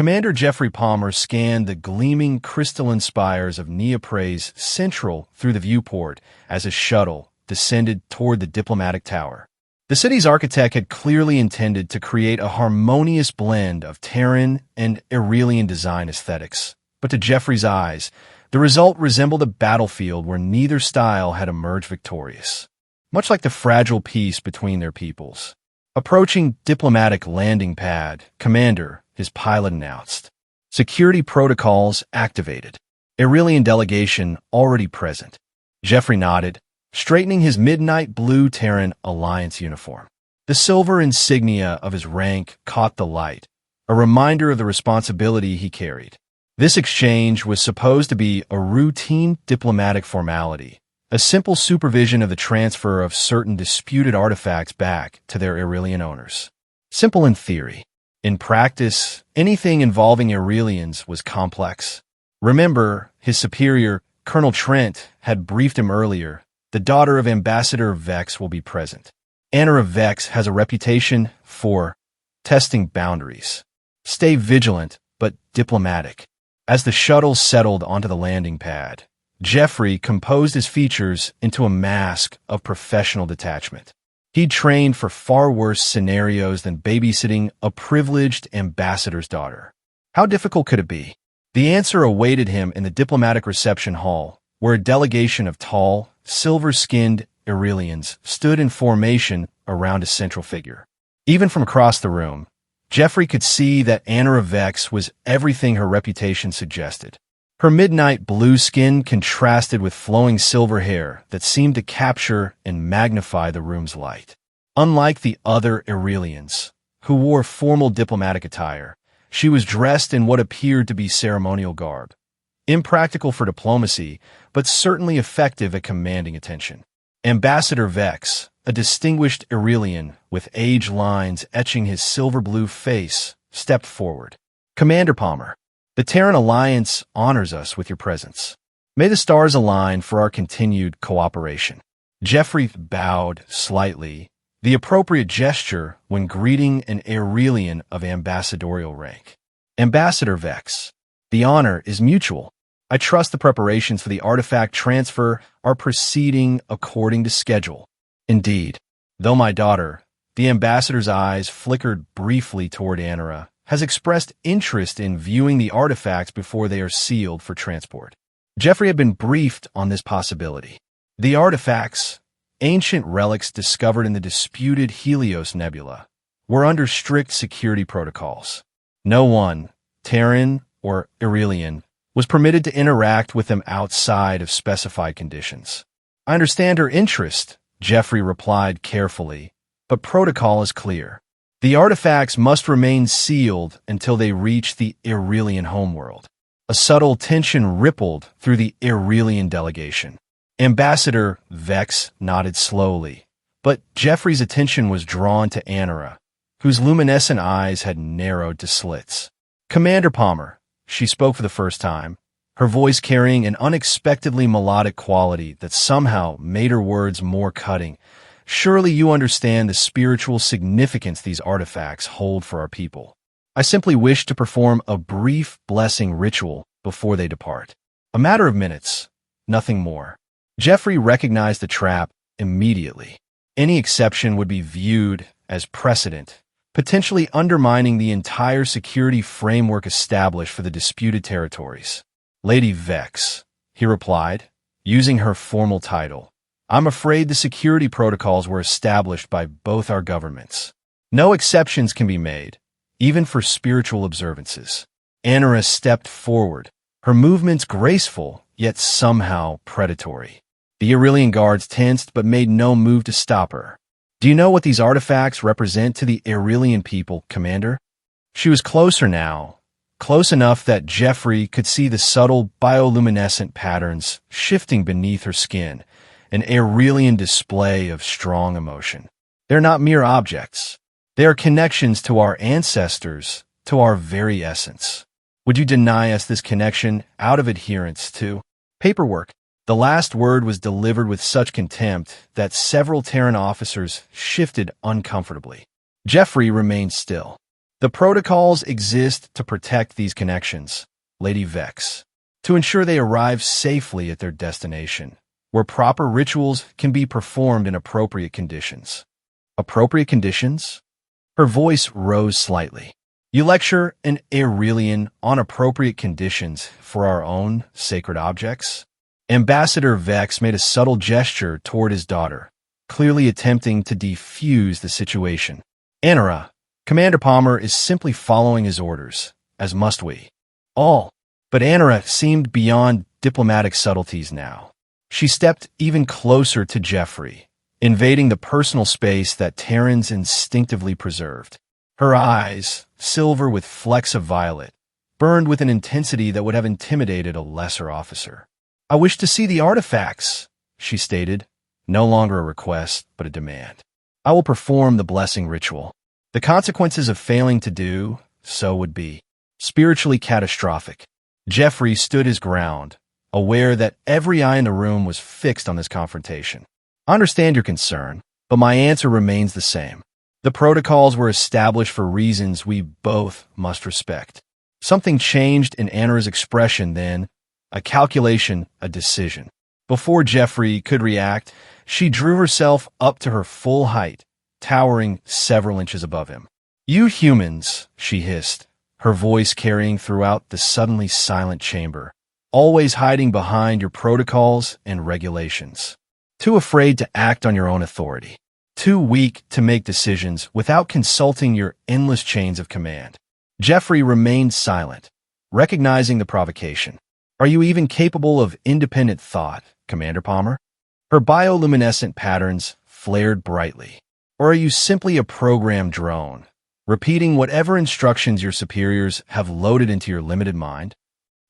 Commander Jeffrey Palmer scanned the gleaming crystalline spires of Neopraise Central through the viewport as his shuttle descended toward the diplomatic tower. The city's architect had clearly intended to create a harmonious blend of Terran and Aurelian design aesthetics, but to Jeffrey's eyes, the result resembled a battlefield where neither style had emerged victorious, much like the fragile peace between their peoples. Approaching diplomatic landing pad, Commander, his pilot announced. Security protocols activated. Aurelian delegation already present. Jeffrey nodded, straightening his midnight blue Terran Alliance uniform. The silver insignia of his rank caught the light, a reminder of the responsibility he carried. This exchange was supposed to be a routine diplomatic formality, a simple supervision of the transfer of certain disputed artifacts back to their Aurelian owners. Simple in theory. In practice, anything involving Aurelians was complex. Remember, his superior, Colonel Trent, had briefed him earlier. The daughter of Ambassador Vex will be present. Anna Vex has a reputation for testing boundaries. Stay vigilant, but diplomatic. As the shuttle settled onto the landing pad, Jeffrey composed his features into a mask of professional detachment. He'd trained for far worse scenarios than babysitting a privileged ambassador's daughter. How difficult could it be? The answer awaited him in the diplomatic reception hall, where a delegation of tall, silver-skinned Aurelians stood in formation around a central figure. Even from across the room, Jeffrey could see that Anna Vex was everything her reputation suggested. Her midnight blue skin contrasted with flowing silver hair that seemed to capture and magnify the room's light. Unlike the other Aurelians, who wore formal diplomatic attire, she was dressed in what appeared to be ceremonial garb. Impractical for diplomacy, but certainly effective at commanding attention. Ambassador Vex, a distinguished Aurelian with age lines etching his silver-blue face, stepped forward. Commander Palmer, the Terran Alliance honors us with your presence. May the stars align for our continued cooperation. Jeffrey bowed slightly, the appropriate gesture when greeting an Aurelian of ambassadorial rank. Ambassador Vex, the honor is mutual. I trust the preparations for the artifact transfer are proceeding according to schedule. Indeed, though my daughter, the ambassador's eyes flickered briefly toward Anna, has expressed interest in viewing the artifacts before they are sealed for transport. Jeffrey had been briefed on this possibility. The artifacts, ancient relics discovered in the disputed Helios Nebula, were under strict security protocols. No one, Terran or Aurelian, was permitted to interact with them outside of specified conditions. I understand her interest, Jeffrey replied carefully, but protocol is clear. The artifacts must remain sealed until they reach the Aurelian homeworld. A subtle tension rippled through the Aurelian delegation. Ambassador Vex nodded slowly, but Jeffrey's attention was drawn to Anna, whose luminescent eyes had narrowed to slits. Commander Palmer, she spoke for the first time, her voice carrying an unexpectedly melodic quality that somehow made her words more cutting. Surely you understand the spiritual significance these artifacts hold for our people. I simply wish to perform a brief blessing ritual before they depart. A matter of minutes, nothing more. Jeffrey recognized the trap immediately. Any exception would be viewed as precedent, potentially undermining the entire security framework established for the disputed territories. Lady Vex, he replied, using her formal title. I'm afraid the security protocols were established by both our governments. No exceptions can be made, even for spiritual observances. Anna stepped forward, her movements graceful, yet somehow predatory. The Aurelian guards tensed but made no move to stop her. Do you know what these artifacts represent to the Aurelian people, Commander? She was closer now, close enough that Jeffrey could see the subtle bioluminescent patterns shifting beneath her skin, an Aurelian display of strong emotion. They're not mere objects. They are connections to our ancestors, to our very essence. Would you deny us this connection out of adherence to paperwork? The last word was delivered with such contempt that several Terran officers shifted uncomfortably. Jeffrey remained still. The protocols exist to protect these connections, Lady Vex, to ensure they arrive safely at their destination, where proper rituals can be performed in appropriate conditions. Appropriate conditions? Her voice rose slightly. You lecture an Aurelian on appropriate conditions for our own sacred objects? Ambassador Vex made a subtle gesture toward his daughter, clearly attempting to defuse the situation. Anara, Commander Palmer is simply following his orders, as must we. All. But Anara seemed beyond diplomatic subtleties now. She stepped even closer to Jeffrey, invading the personal space that Terrans instinctively preserved. Her eyes, silver with flecks of violet, burned with an intensity that would have intimidated a lesser officer. I wish to see the artifacts, she stated, no longer a request, but a demand. I will perform the blessing ritual. The consequences of failing to do so would be spiritually catastrophic. Jeffrey stood his ground, aware that every eye in the room was fixed on this confrontation. I understand your concern, but my answer remains the same. The protocols were established for reasons we both must respect. Something changed in Anara's expression then, a calculation, a decision. Before Jeffrey could react, she drew herself up to her full height, towering several inches above him. You humans, she hissed, her voice carrying throughout the suddenly silent chamber, always hiding behind your protocols and regulations. Too afraid to act on your own authority. Too weak to make decisions without consulting your endless chains of command. Jeffrey remained silent, recognizing the provocation. Are you even capable of independent thought, Commander Palmer? Her bioluminescent patterns flared brightly. Or are you simply a programmed drone, repeating whatever instructions your superiors have loaded into your limited mind?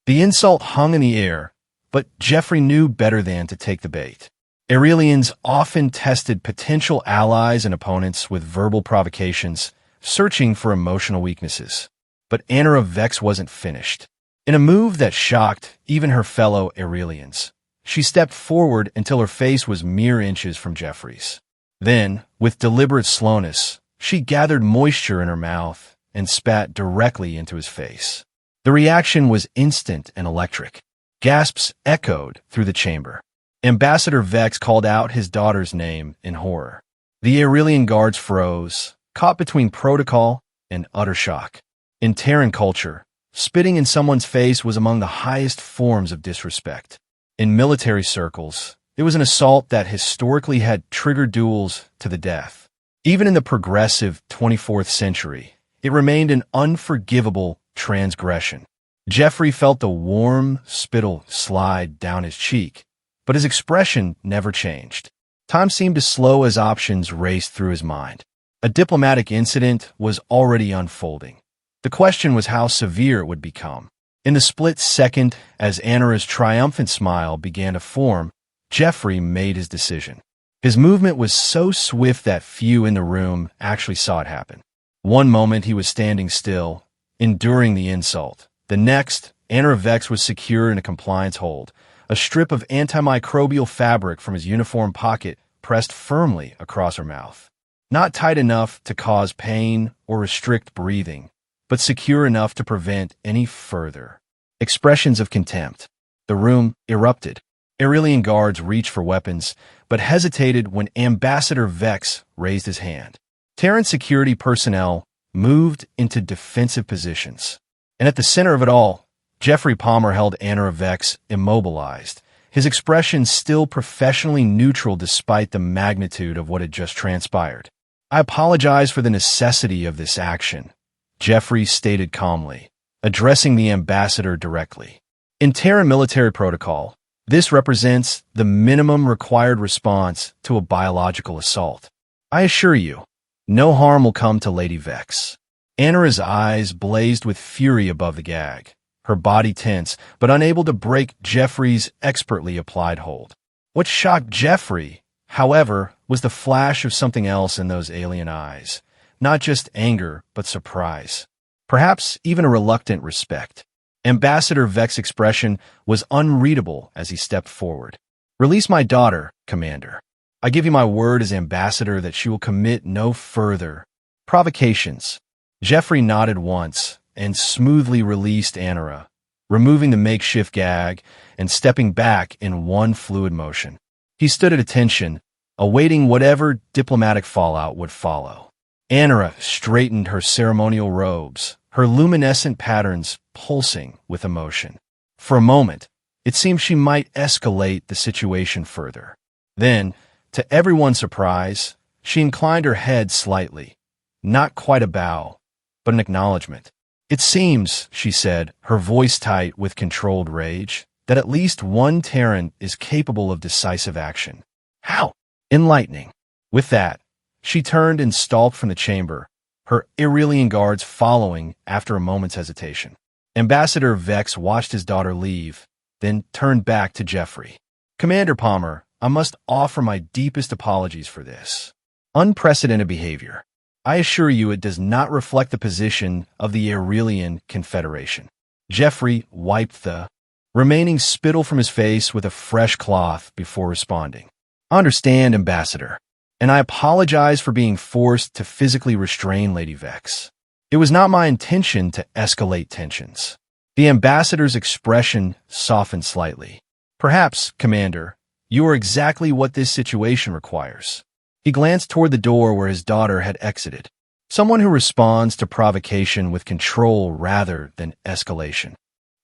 The insult hung in the air, but Jeffrey knew better than to take the bait. Aurelians often tested potential allies and opponents with verbal provocations, searching for emotional weaknesses. But Anara Vex wasn't finished. In a move that shocked even her fellow Aurelians, she stepped forward until her face was mere inches from Jeffrey's. Then, with deliberate slowness, she gathered moisture in her mouth and spat directly into his face. The reaction was instant and electric. Gasps echoed through the chamber. Ambassador Vex called out his daughter's name in horror. The Aurelian guards froze, caught between protocol and utter shock. In Terran culture, spitting in someone's face was among the highest forms of disrespect. In military circles, it was an assault that historically had triggered duels to the death. Even in the progressive 24th century, it remained an unforgivable transgression. Jeffrey felt the warm spittle slide down his cheek, but his expression never changed. Time seemed to slow as options raced through his mind. A diplomatic incident was already unfolding. The question was how severe it would become. In the split second, as Anara's triumphant smile began to form, Jeffrey made his decision. His movement was so swift that few in the room actually saw it happen. One moment he was standing still, enduring the insult. The next, Anara Vex was secure in a compliance hold, a strip of antimicrobial fabric from his uniform pocket pressed firmly across her mouth. Not tight enough to cause pain or restrict breathing, but secure enough to prevent any further expressions of contempt. The room erupted. Aurelian guards reached for weapons, but hesitated when Ambassador Vex raised his hand. Terran security personnel moved into defensive positions. And at the center of it all, Jeffrey Palmer held Anara Vex immobilized, his expression still professionally neutral despite the magnitude of what had just transpired. I apologize for the necessity of this action, Jeffrey stated calmly, addressing the ambassador directly. In Terran military protocol, this represents the minimum required response to a biological assault. I assure you, no harm will come to Lady Vex. Anara's eyes blazed with fury above the gag, her body tense, but unable to break Jeffrey's expertly applied hold. What shocked Jeffrey, however, was the flash of something else in those alien eyes. Not just anger, but surprise. Perhaps even a reluctant respect. Ambassador Vex's expression was unreadable as he stepped forward. Release my daughter, Commander. I give you my word as ambassador that she will commit no further provocations. Jeffrey nodded once and smoothly released Anara, removing the makeshift gag and stepping back in one fluid motion. He stood at attention, awaiting whatever diplomatic fallout would follow. Anara straightened her ceremonial robes, her luminescent patterns pulsing with emotion. For a moment, it seemed she might escalate the situation further. Then, to everyone's surprise, she inclined her head slightly. Not quite a bow, but an acknowledgement. "It seems," she said, her voice tight with controlled rage, "that at least one Terran is capable of decisive action." "How?" "Enlightening." With that, she turned and stalked from the chamber, her Irelian guards following after a moment's hesitation. Ambassador Vex watched his daughter leave, then turned back to Jeffrey. "Commander Palmer, I must offer my deepest apologies for this unprecedented behavior. I assure you it does not reflect the position of the Irelian Confederation." Jeffrey wiped the remaining spittle from his face with a fresh cloth before responding. "I understand, Ambassador, and I apologize for being forced to physically restrain Lady Vex. It was not my intention to escalate tensions." The ambassador's expression softened slightly. "Perhaps, Commander, you are exactly what this situation requires." He glanced toward the door where his daughter had exited. Someone who responds to provocation with control rather than escalation.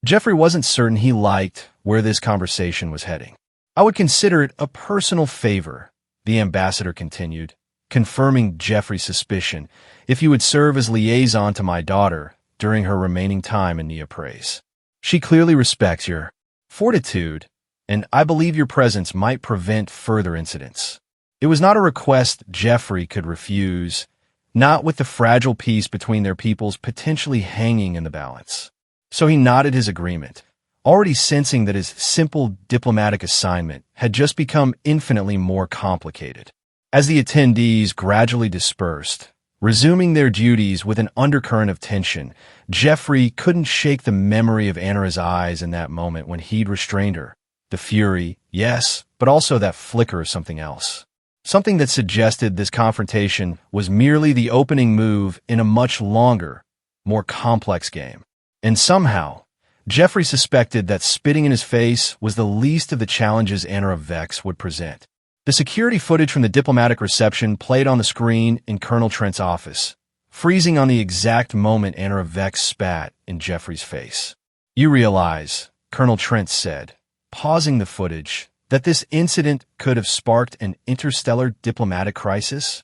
Jeffrey wasn't certain he liked where this conversation was heading. "I would consider it a personal favor," the ambassador continued, confirming Jeffrey's suspicion, "if you would serve as liaison to my daughter during her remaining time in Neopraise. She clearly respects your fortitude, and I believe your presence might prevent further incidents." It was not a request Jeffrey could refuse, not with the fragile peace between their peoples potentially hanging in the balance. So he nodded his agreement, already sensing that his simple diplomatic assignment had just become infinitely more complicated. As the attendees gradually dispersed, resuming their duties with an undercurrent of tension, Jeffrey couldn't shake the memory of Anara's eyes in that moment when he'd restrained her. The fury, yes, but also that flicker of something else. Something that suggested this confrontation was merely the opening move in a much longer, more complex game. And somehow, Jeffrey suspected that spitting in his face was the least of the challenges Anara Vex would present. The security footage from the diplomatic reception played on the screen in Colonel Trent's office, freezing on the exact moment Anara Vex spat in Jeffrey's face. "You realize," Colonel Trent said, pausing the footage, "that this incident could have sparked an interstellar diplomatic crisis?"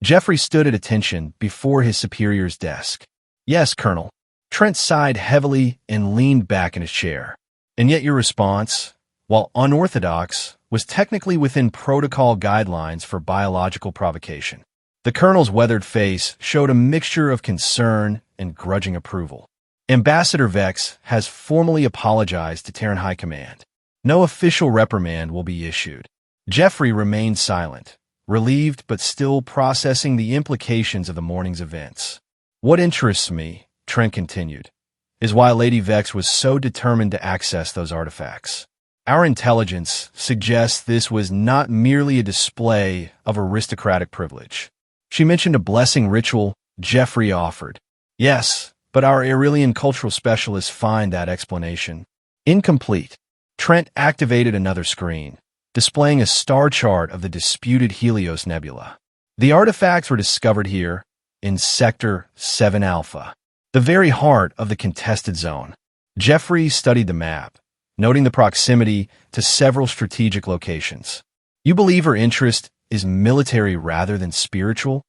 Jeffrey stood at attention before his superior's desk. "Yes, Colonel." Trent sighed heavily and leaned back in his chair. "And yet your response, while unorthodox, was technically within protocol guidelines for biological provocation." The colonel's weathered face showed a mixture of concern and grudging approval. "Ambassador Vex has formally apologized to Terran High Command. No official reprimand will be issued." Jeffrey remained silent, relieved but still processing the implications of the morning's events. "What interests me," Trent continued, "is why Lady Vex was so determined to access those artifacts. Our intelligence suggests this was not merely a display of aristocratic privilege." She mentioned a blessing ritual Jeffrey offered. "Yes, but our Irelian cultural specialists find that explanation incomplete." Trent activated another screen, displaying a star chart of the disputed Helios Nebula. The artifacts were discovered here, in Sector 7 Alpha, the very heart of the contested zone. Jeffrey studied the map, noting the proximity to several strategic locations. "You believe her interest is military rather than spiritual?"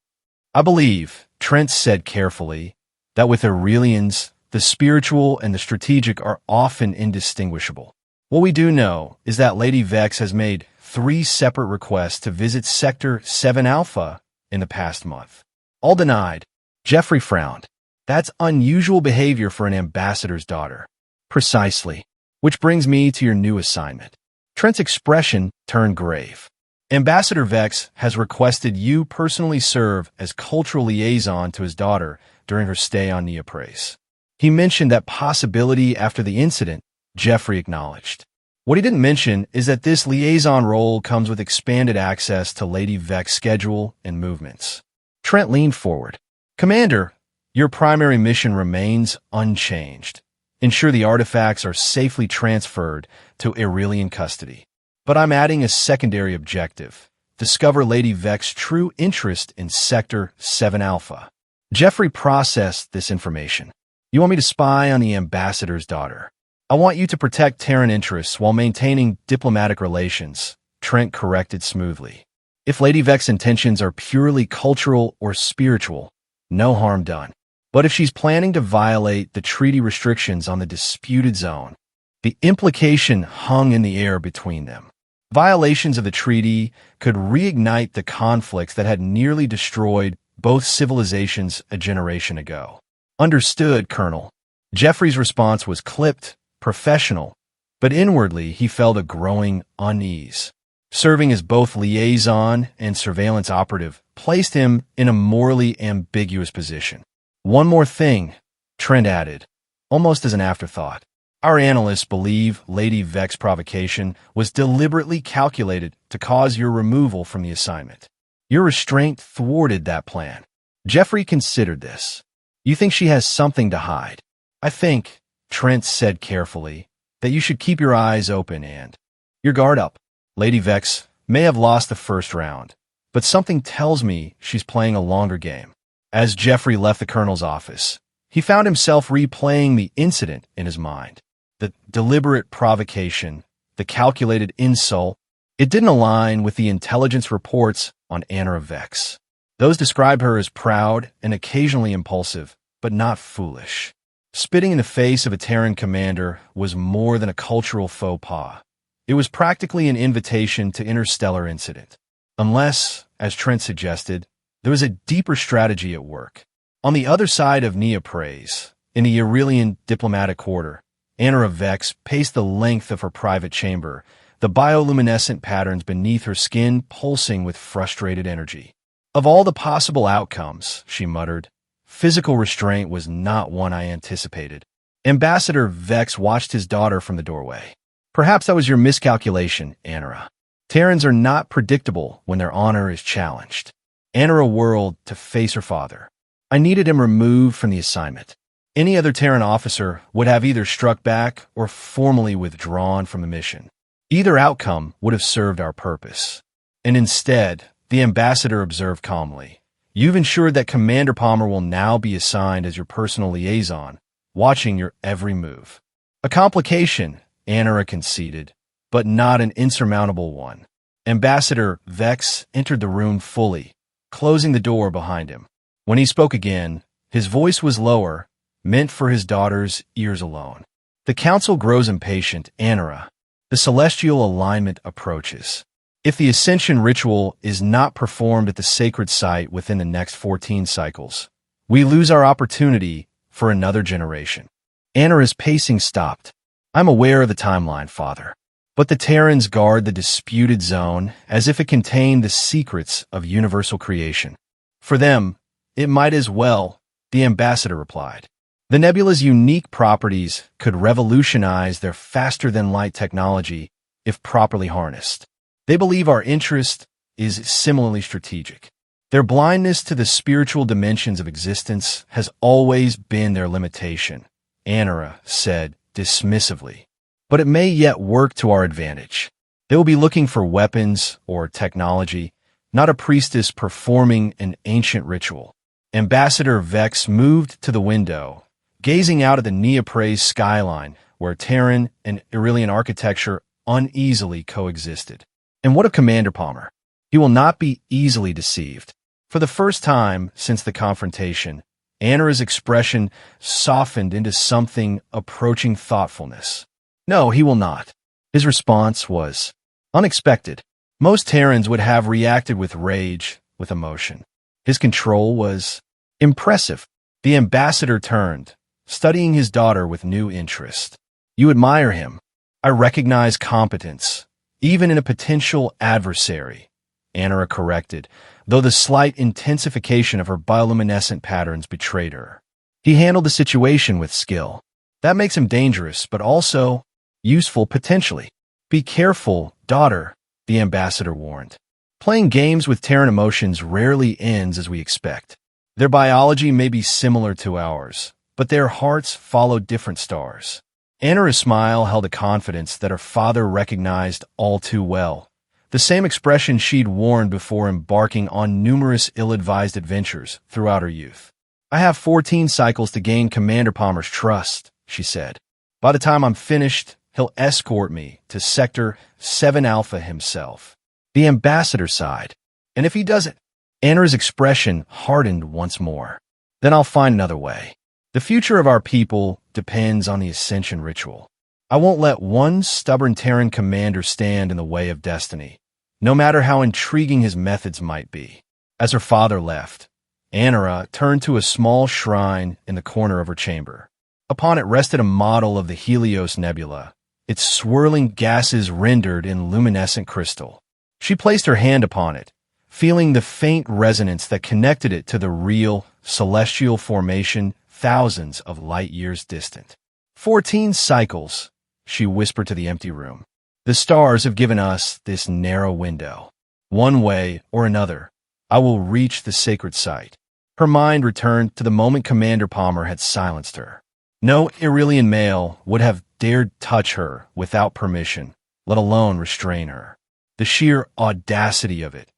"I believe," Trent said carefully, "that with Irelians, the spiritual and the strategic are often indistinguishable. What we do know is that Lady Vex has made 3 separate requests to visit Sector 7 Alpha in the past month. All denied." Jeffrey frowned. "That's unusual behavior for an ambassador's daughter." "Precisely. Which brings me to your new assignment." Trent's expression turned grave. "Ambassador Vex has requested you personally serve as cultural liaison to his daughter during her stay on Neopraise." He mentioned that possibility after the incident. Jeffrey acknowledged. What he didn't mention is that this liaison role comes with expanded access to Lady Vex's schedule and movements. Trent leaned forward. "Commander, Your primary mission remains unchanged. Ensure the artifacts are safely transferred to Aurelian custody. But I'm adding a secondary objective. Discover Lady Vex's true interest in Sector 7 Alpha. Jeffrey processed this information. You want me to spy on the ambassador's daughter. I want you to protect Terran interests while maintaining diplomatic relations, Trent corrected smoothly. If Lady Vex's intentions are purely cultural or spiritual, no harm done. But if she's planning to violate the treaty restrictions on the disputed zone, the implication hung in the air between them. Violations of the treaty could reignite the conflicts that had nearly destroyed both civilizations a generation ago. Understood, Colonel. Jeffrey's response was clipped, professional, but inwardly he felt a growing unease. Serving as both liaison and surveillance operative placed him in a morally ambiguous position. One more thing, Trent added, almost as an afterthought. Our analysts believe Lady Vex's provocation was deliberately calculated to cause your removal from the assignment. Your restraint thwarted that plan. Jeffrey considered this. You think she has something to hide? I think, Trent said carefully, that you should keep your eyes open and your guard up. Lady Vex may have lost the first round, but something tells me she's playing a longer game. As Jeffrey left the colonel's office, he found himself replaying the incident in his mind. The deliberate provocation, the calculated insult, it didn't align with the intelligence reports on Anna Vex. Those described her as proud and occasionally impulsive, but not foolish. Spitting in the face of a Terran commander was more than a cultural faux pas. It was practically an invitation to interstellar incident. Unless, as Trent suggested, there was a deeper strategy at work. On the other side of Neopraise, in the Aurelian diplomatic quarter, Anna Vex paced the length of her private chamber, the bioluminescent patterns beneath her skin pulsing with frustrated energy. Of all the possible outcomes, she muttered, physical restraint was not one I anticipated. Ambassador Vex watched his daughter from the doorway. Perhaps that was your miscalculation, Anna. Terrans are not predictable when their honor is challenged. Anna whirled to face her father. I needed him removed from the assignment. Any other Terran officer would have either struck back or formally withdrawn from the mission. Either outcome would have served our purpose. And instead, the ambassador observed calmly, you've ensured that Commander Palmer will now be assigned as your personal liaison, watching your every move. A complication, Anna conceded, but not an insurmountable one. Ambassador Vex entered the room fully, closing the door behind him. When he spoke again, his voice was lower, meant for his daughter's ears alone. The council grows impatient, Anna. The celestial alignment approaches. If the ascension ritual is not performed at the sacred site within the next 14 cycles, we lose our opportunity for another generation. Anna's pacing stopped. I'm aware of the timeline, Father. But the Terrans guard the disputed zone as if it contained the secrets of universal creation. For them, it might as well, the ambassador replied. The nebula's unique properties could revolutionize their faster-than-light technology if properly harnessed. They believe our interest is similarly strategic. Their blindness to the spiritual dimensions of existence has always been their limitation, Anna said dismissively. But it may yet work to our advantage. They will be looking for weapons or technology, not a priestess performing an ancient ritual. Ambassador Vex moved to the window, gazing out at the Neopraise skyline where Terran and Aurelian architecture uneasily coexisted. And what of Commander Palmer? He will not be easily deceived. For the first time since the confrontation, Anna's expression softened into something approaching thoughtfulness. No, he will not. His response was unexpected. Most Terrans would have reacted with rage, with emotion. His control was impressive. The ambassador turned, studying his daughter with new interest. You admire him. I recognize competence, even in a potential adversary, Anna corrected, though the slight intensification of her bioluminescent patterns betrayed her. He handled the situation with skill. That makes him dangerous, but also useful potentially. Be careful, daughter, the ambassador warned. Playing games with Terran emotions rarely ends as we expect. Their biology may be similar to ours, but their hearts follow different stars. Anara's smile held a confidence that her father recognized all too well, the same expression she'd worn before embarking on numerous ill-advised adventures throughout her youth. "I have 14 cycles to gain Commander Palmer's trust," she said. "By the time I'm finished, he'll escort me to Sector 7 Alpha himself." The ambassador sighed. "And if he doesn't?" Anara's expression hardened once more. "Then I'll find another way. The future of our people depends on the Ascension ritual. I won't let one stubborn Terran commander stand in the way of destiny, no matter how intriguing his methods might be." As her father left, Anara turned to a small shrine in the corner of her chamber. Upon it rested a model of the Helios Nebula, its swirling gases rendered in luminescent crystal. She placed her hand upon it, feeling the faint resonance that connected it to the real, celestial formation thousands of light-years distant. 14 cycles, she whispered to the empty room. "The stars have given us this narrow window. One way or another, I will reach the sacred site." Her mind returned to the moment Commander Palmer had silenced her. No Irelian male would have dared touch her without permission, let alone restrain her. The sheer audacity of it,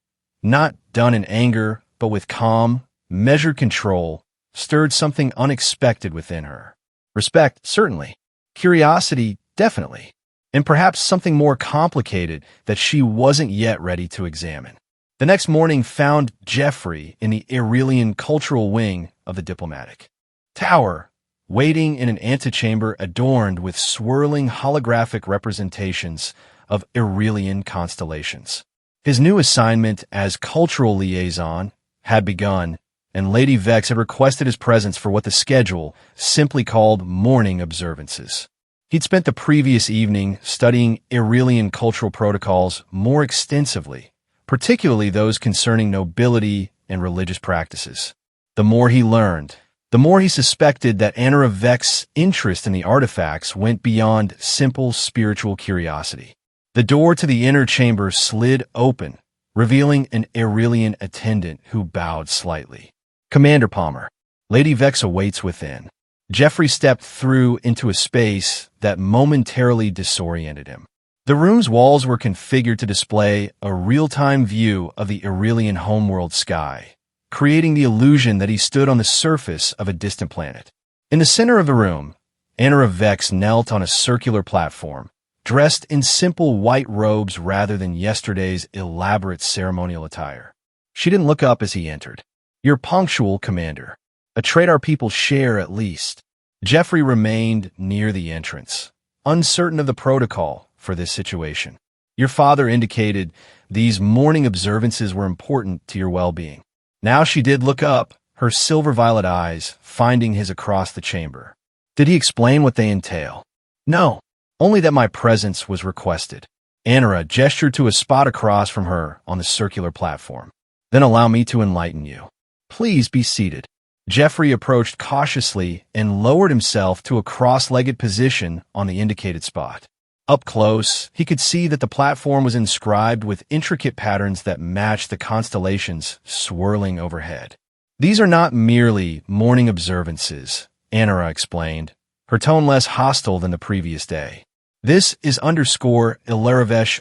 not done in anger, but with calm, measured control, stirred something unexpected within her. Respect, certainly. Curiosity, definitely. And perhaps something more complicated that she wasn't yet ready to examine. The next morning found Jeffrey in the Irelian cultural wing of the diplomatic tower, waiting in an antechamber adorned with swirling holographic representations of Irelian constellations. His new assignment as cultural liaison had begun, and Lady Vex had requested his presence for what the schedule simply called morning observances. He'd spent the previous evening studying Irelian cultural protocols more extensively, particularly those concerning nobility and religious practices. The more he learned, the more he suspected that Anara Vex's interest in the artifacts went beyond simple spiritual curiosity. The door to the inner chamber slid open, revealing an Irelian attendant who bowed slightly. "Commander Palmer, Lady Vex awaits within." Jeffrey stepped through into a space that momentarily disoriented him. The room's walls were configured to display a real-time view of the Irelian homeworld sky, creating the illusion that he stood on the surface of a distant planet. In the center of the room, Anara Vex knelt on a circular platform, dressed in simple white robes rather than yesterday's elaborate ceremonial attire. She didn't look up as he entered. "You're punctual, Commander. A trait our people share, at least." Jeffrey remained near the entrance, uncertain of the protocol for this situation. "Your father indicated these morning observances were important to your well-being." Now she did look up, her silver-violet eyes finding his across the chamber. "Did he explain what they entail?" "No. Only that my presence was requested." Anara gestured to a spot across from her on the circular platform. "Then allow me to enlighten you. Please be seated." Jeffrey approached cautiously and lowered himself to a cross-legged position on the indicated spot. Up close, he could see that the platform was inscribed with intricate patterns that matched the constellations swirling overhead. "These are not merely morning observances," Anara explained, her tone less hostile than the previous day. "This is _Ilaravesh_,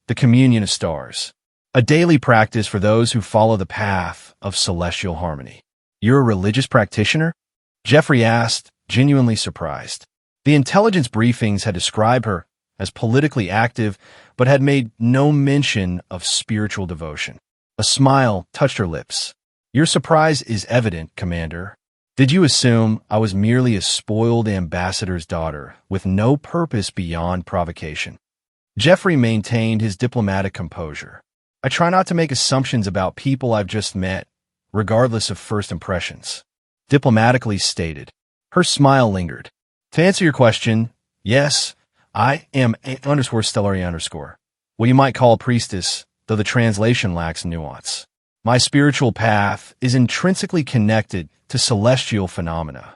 the communion of stars. A daily practice for those who follow the path of celestial harmony." "You're a religious practitioner?" Jeffrey asked, genuinely surprised. The intelligence briefings had described her as politically active, but had made no mention of spiritual devotion. A smile touched her lips. "Your surprise is evident, Commander. Did you assume I was merely a spoiled ambassador's daughter with no purpose beyond provocation?" Jeffrey maintained his diplomatic composure. "I try not to make assumptions about people I've just met, regardless of first impressions," diplomatically stated. Her smile lingered. "To answer your question, yes, I am _Stellari_, what you might call a priestess, though the translation lacks nuance. My spiritual path is intrinsically connected to celestial phenomena."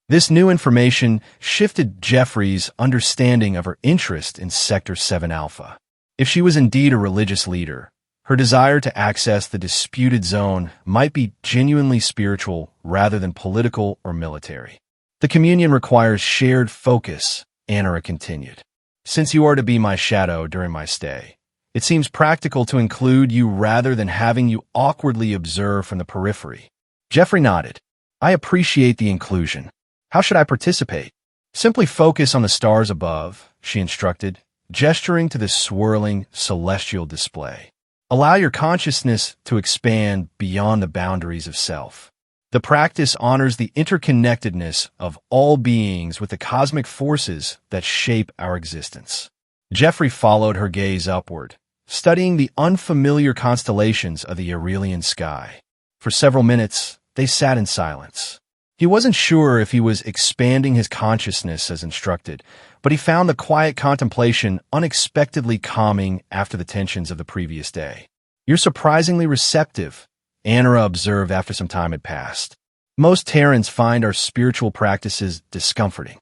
This new information shifted Jeffrey's understanding of her interest in Sector 7 Alpha. If she was indeed a religious leader, Her desire to access the disputed zone might be genuinely spiritual rather than political or military. The communion requires shared focus, Anara continued. Since you are to be my shadow during my stay, it seems practical to include you rather than having you awkwardly observe from the periphery. Jeffrey nodded. I appreciate the inclusion. How should I participate? Simply focus on the stars above, she instructed, gesturing to the swirling, celestial display. Allow your consciousness to expand beyond the boundaries of self. The practice honors the interconnectedness of all beings with the cosmic forces that shape our existence. Jeffrey followed her gaze upward, studying the unfamiliar constellations of the Aurelian sky. For several minutes, they sat in silence. He wasn't sure if he was expanding his consciousness as instructed, but he found the quiet contemplation unexpectedly calming after the tensions of the previous day. You're surprisingly receptive, Anara observed after some time had passed. Most Terrans find our spiritual practices discomforting.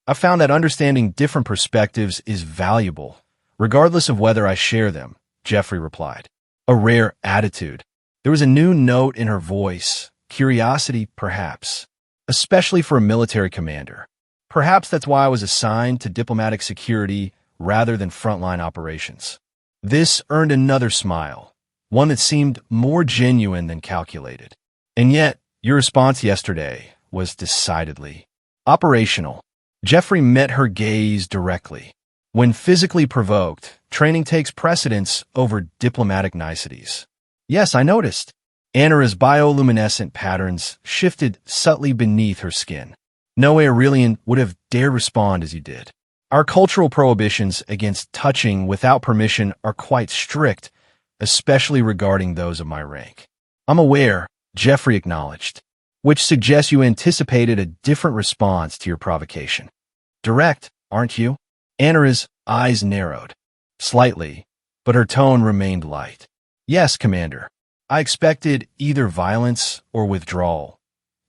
I found that understanding different perspectives is valuable, regardless of whether I share them, Jeffrey replied. A rare attitude. There was a new note in her voice, curiosity perhaps, especially for a military commander. Perhaps that's why I was assigned to diplomatic security rather than frontline operations. This earned another smile, one that seemed more genuine than calculated. And yet, your response yesterday was decidedly operational. Jeffrey met her gaze directly. When physically provoked, training takes precedence over diplomatic niceties. Yes, I noticed. Anara's bioluminescent patterns shifted subtly beneath her skin. No Aurelian would have dared respond as you did. Our cultural prohibitions against touching without permission are quite strict, especially regarding those of my rank. I'm aware, Jeffrey acknowledged, which suggests you anticipated a different response to your provocation. Direct, aren't you? Anara's eyes narrowed. Slightly, but her tone remained light. Yes, Commander. I expected either violence or withdrawal.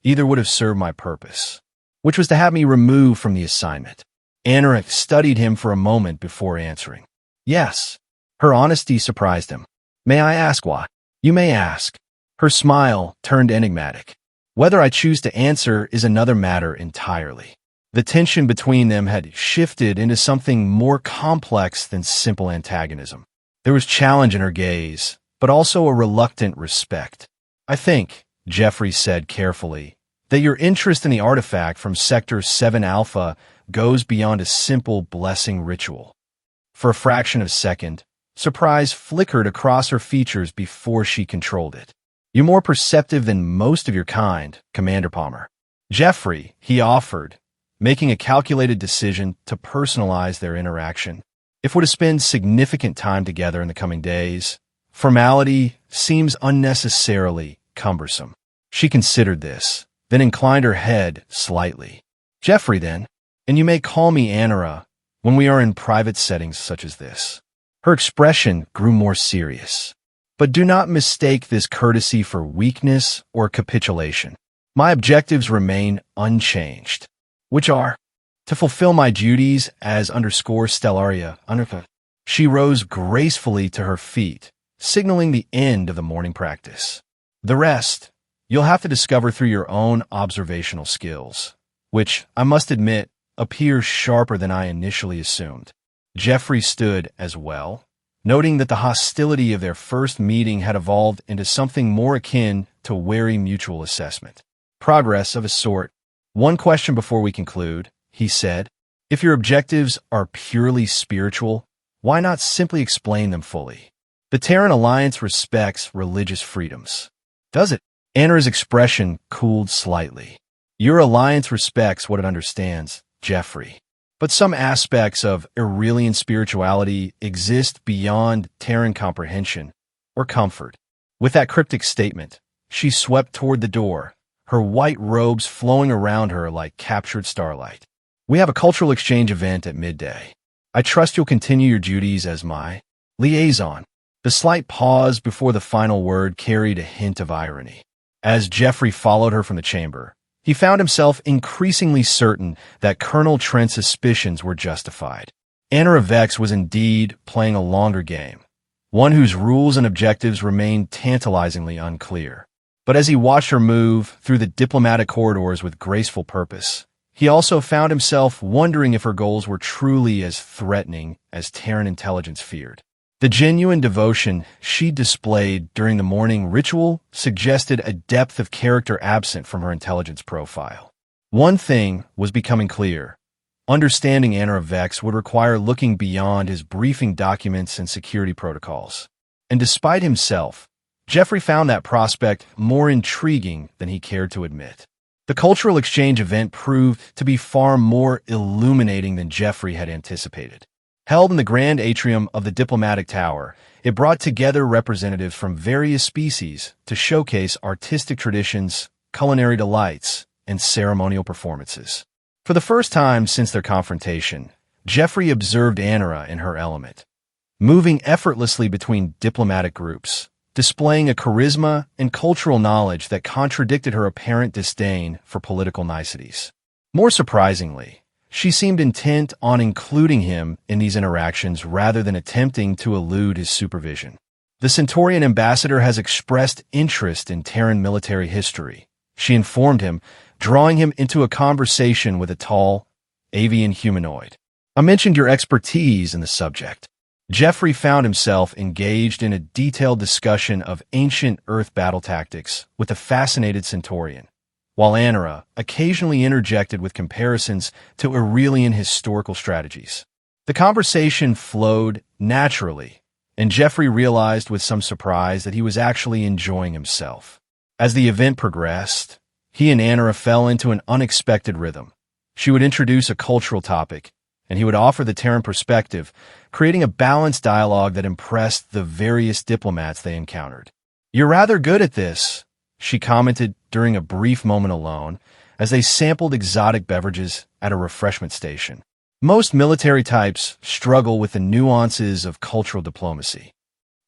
Either would have served my purpose, which was to have me removed from the assignment. Anara studied him for a moment before answering. Yes. Her honesty surprised him. May I ask why? You may ask. Her smile turned enigmatic. Whether I choose to answer is another matter entirely. The tension between them had shifted into something more complex than simple antagonism. There was challenge in her gaze, but also a reluctant respect. I think, Jeffrey said carefully, that your interest in the artifact from Sector 7 Alpha goes beyond a simple blessing ritual. For a fraction of a second, surprise flickered across her features before she controlled it. You're more perceptive than most of your kind, Commander Palmer. Jeffrey, he offered, making a calculated decision to personalize their interaction. If we're to spend significant time together in the coming days, formality seems unnecessarily cumbersome. She considered this, then inclined her head slightly. Jeffrey, then, and you may call me Anara when we are in private settings such as this. Her expression grew more serious. But do not mistake this courtesy for weakness or capitulation. My objectives remain unchanged, which are to fulfill my duties as Stellaria. She rose gracefully to her feet, signaling the end of the morning practice. The rest, you'll have to discover through your own observational skills, which, I must admit, appear sharper than I initially assumed. Jeffrey stood as well, noting that the hostility of their first meeting had evolved into something more akin to wary mutual assessment. Progress of a sort. One question before we conclude, he said. If your objectives are purely spiritual, why not simply explain them fully? The Terran Alliance respects religious freedoms. Does it? Anara's expression cooled slightly. Your alliance respects what it understands, Jeffrey. But some aspects of Aurelian spirituality exist beyond Terran comprehension or comfort. With that cryptic statement, she swept toward the door, her white robes flowing around her like captured starlight. We have a cultural exchange event at midday. I trust you'll continue your duties as my liaison. The slight pause before the final word carried a hint of irony. As Jeffrey followed her from the chamber, he found himself increasingly certain that Colonel Trent's suspicions were justified. Anara Vex was indeed playing a longer game, one whose rules and objectives remained tantalizingly unclear. But as he watched her move through the diplomatic corridors with graceful purpose, he also found himself wondering if her goals were truly as threatening as Terran intelligence feared. The genuine devotion she displayed during the morning ritual suggested a depth of character absent from her intelligence profile. One thing was becoming clear. Understanding Anara Vex would require looking beyond his briefing documents and security protocols. And despite himself, Jeffrey found that prospect more intriguing than he cared to admit. The cultural exchange event proved to be far more illuminating than Jeffrey had anticipated. Held in the grand atrium of the diplomatic tower, it brought together representatives from various species to showcase artistic traditions, culinary delights, and ceremonial performances. For the first time since their confrontation, Jeffrey observed Anara in her element, moving effortlessly between diplomatic groups, displaying a charisma and cultural knowledge that contradicted her apparent disdain for political niceties. More surprisingly, she seemed intent on including him in these interactions rather than attempting to elude his supervision. The Centaurian ambassador has expressed interest in Terran military history, she informed him, drawing him into a conversation with a tall, avian humanoid. I mentioned your expertise in the subject. Jeffrey found himself engaged in a detailed discussion of ancient Earth battle tactics with the fascinated Centaurian, while Anara occasionally interjected with comparisons to Aurelian historical strategies. The conversation flowed naturally, and Jeffrey realized with some surprise that he was actually enjoying himself. As the event progressed, he and Anara fell into an unexpected rhythm. She would introduce a cultural topic, and he would offer the Terran perspective, creating a balanced dialogue that impressed the various diplomats they encountered. "You're rather good at this," she commented during a brief moment alone, as they sampled exotic beverages at a refreshment station. Most military types struggle with the nuances of cultural diplomacy.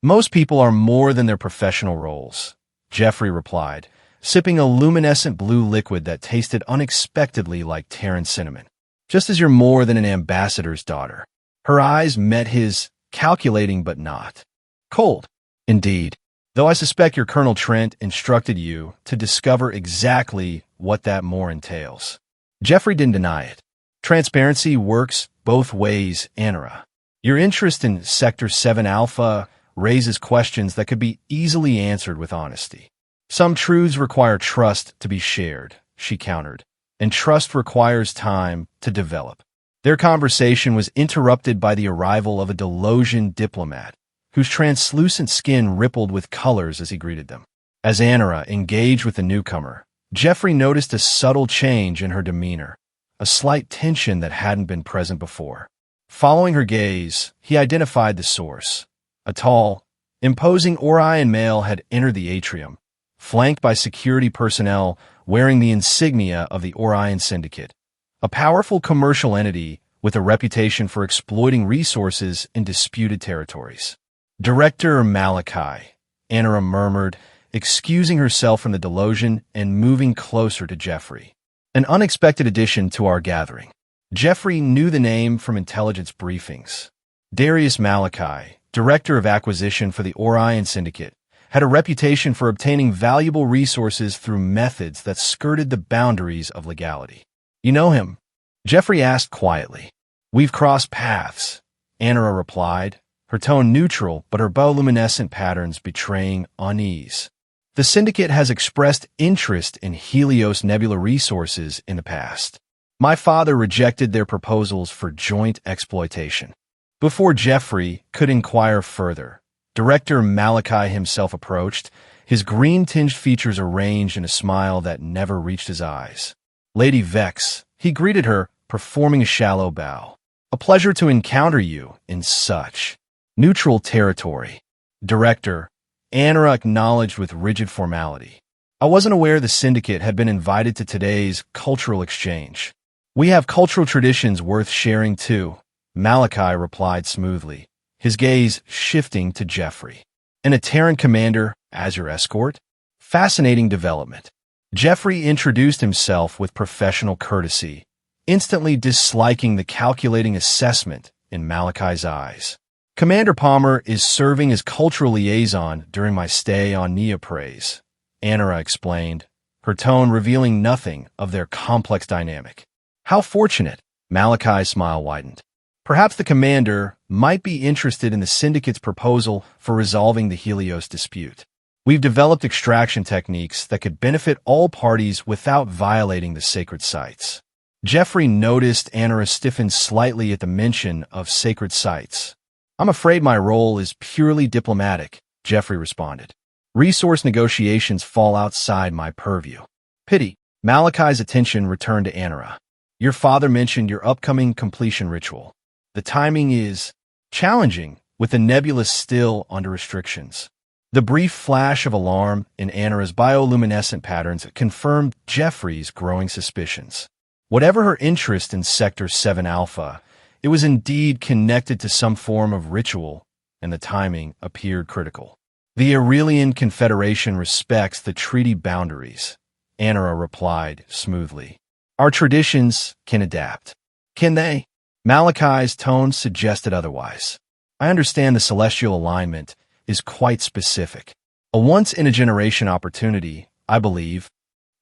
"Most people are more than their professional roles," Jeffrey replied, sipping a luminescent blue liquid that tasted unexpectedly like Terran cinnamon. "Just as you're more than an ambassador's daughter." Her eyes met his, calculating but not cold. "Indeed. Though I suspect your Colonel Trent instructed you to discover exactly what that more entails." Jeffrey didn't deny it. "Transparency works both ways, Anara. Your interest in Sector 7 Alpha raises questions that could be easily answered with honesty. Some truths require trust to be shared," she countered, "and trust requires time to develop." Their conversation was interrupted by the arrival of a Delosian diplomat, whose translucent skin rippled with colors as he greeted them. As Anara engaged with the newcomer, Jeffrey noticed a subtle change in her demeanor, a slight tension that hadn't been present before. Following her gaze, he identified the source. A tall, imposing Orion male had entered the atrium, flanked by security personnel wearing the insignia of the Orion Syndicate, a powerful commercial entity with a reputation for exploiting resources in disputed territories. "Director Malachi," Anara murmured, excusing herself from the Delosian and moving closer to Jeffrey. "An unexpected addition to our gathering." Jeffrey knew the name from intelligence briefings. Darius Malachi, Director of Acquisition for the Orion Syndicate, had a reputation for obtaining valuable resources through methods that skirted the boundaries of legality. "You know him?" Jeffrey asked quietly. "We've crossed paths," Anara replied, her tone neutral but her bioluminescent patterns betraying unease. "The Syndicate has expressed interest in Helios Nebula resources in the past. My father rejected their proposals for joint exploitation." Before Jeffrey could inquire further, Director Malachi himself approached, his green-tinged features arranged in a smile that never reached his eyes. "Lady Vex," he greeted her, performing a shallow bow. "A pleasure to encounter you in such neutral territory." "Director," Anara acknowledged with rigid formality. "I wasn't aware the Syndicate had been invited to today's cultural exchange." "We have cultural traditions worth sharing too," Malachi replied smoothly, his gaze shifting to Jeffrey. "And a Terran commander as your escort? Fascinating development." Jeffrey introduced himself with professional courtesy, instantly disliking the calculating assessment in Malachi's eyes. Commander Palmer is serving as cultural liaison during my stay on Neopraise, Anara explained, her tone revealing nothing of their complex dynamic. How fortunate, Malachi's smile widened. Perhaps the commander might be interested in the Syndicate's proposal for resolving the Helios dispute. We've developed extraction techniques that could benefit all parties without violating the sacred sites. Jeffrey noticed Anara stiffened slightly at the mention of sacred sites. I'm afraid my role is purely diplomatic, Jeffrey responded. Resource negotiations fall outside my purview. Pity. Malachi's attention returned to Anara. Your father mentioned your upcoming completion ritual. The timing is challenging, with the nebula still under restrictions. The brief flash of alarm in Anara's bioluminescent patterns confirmed Jeffrey's growing suspicions. Whatever her interest in Sector 7 Alpha, it was indeed connected to some form of ritual, and the timing appeared critical. The Aurelian Confederation respects the treaty boundaries, Anara replied smoothly. Our traditions can adapt. Can they? Malachi's tone suggested otherwise. I understand the celestial alignment is quite specific. A once-in-a-generation opportunity, I believe.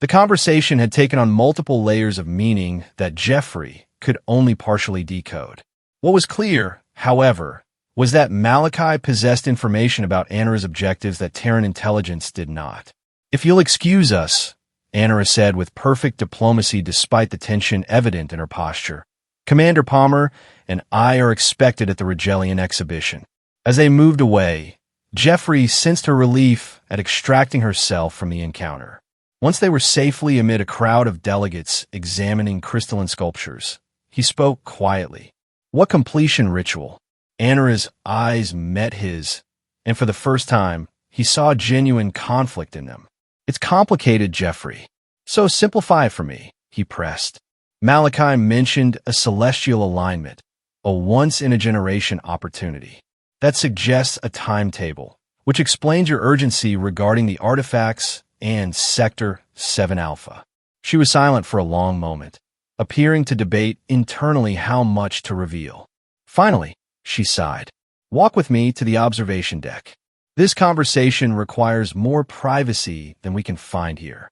The conversation had taken on multiple layers of meaning that Jeffrey could only partially decode. What was clear, however, was that Malachi possessed information about Anara's objectives that Terran intelligence did not. If you'll excuse us, Anara said with perfect diplomacy despite the tension evident in her posture. Commander Palmer and I are expected at the Regelian exhibition. As they moved away, Jeffrey sensed her relief at extracting herself from the encounter. Once they were safely amid a crowd of delegates examining crystalline sculptures, he spoke quietly. What completion ritual? Anara's eyes met his, and for the first time, he saw genuine conflict in them. It's complicated, Jeffrey. So simplify it for me, he pressed. Malachi mentioned a celestial alignment, a once-in-a-generation opportunity. That suggests a timetable, which explains your urgency regarding the artifacts and Sector 7 Alpha. She was silent for a long moment, appearing to debate internally how much to reveal. Finally, she sighed. Walk with me to the observation deck. This conversation requires more privacy than we can find here.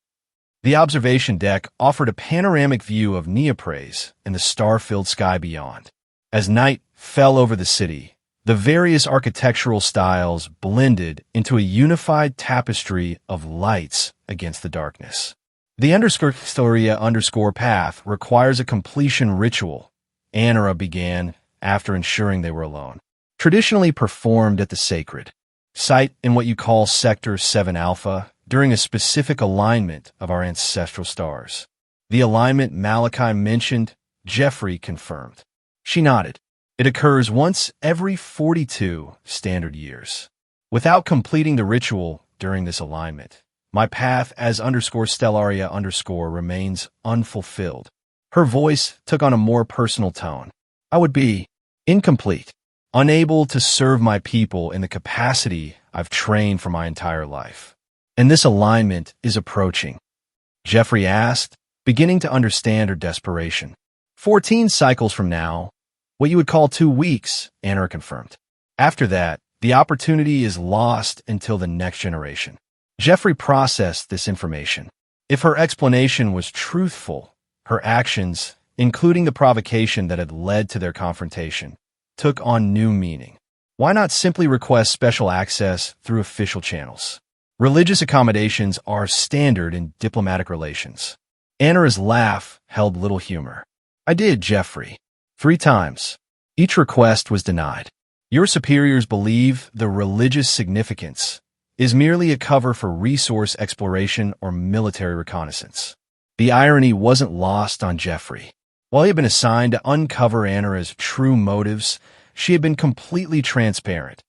The observation deck offered a panoramic view of Neopraise and the star-filled sky beyond. As night fell over the city, the various architectural styles blended into a unified tapestry of lights against the darkness. The _storia_ path requires a completion ritual, Anara began after ensuring they were alone. Traditionally performed at the sacred site in what you call Sector 7 Alpha during a specific alignment of our ancestral stars. The alignment Malachi mentioned, Jeffrey confirmed. She nodded. It occurs once every 42 standard years. Without completing the ritual during this alignment, my path as _Stellaria_ remains unfulfilled. Her voice took on a more personal tone. I would be incomplete, unable to serve my people in the capacity I've trained for my entire life. And this alignment is approaching. Jeffrey asked, beginning to understand her desperation. 14 cycles from now, what you would call 2 weeks, Anara confirmed. After that, the opportunity is lost until the next generation. Jeffrey processed this information. If her explanation was truthful, her actions, including the provocation that had led to their confrontation, took on new meaning. Why not simply request special access through official channels? Religious accommodations are standard in diplomatic relations. Anara's laugh held little humor. I did, Jeffrey. 3 times. Each request was denied. Your superiors believe the religious significance is merely a cover for resource exploration or military reconnaissance. The irony wasn't lost on Jeffrey. While he had been assigned to uncover Anara's true motives, she had been completely transparent,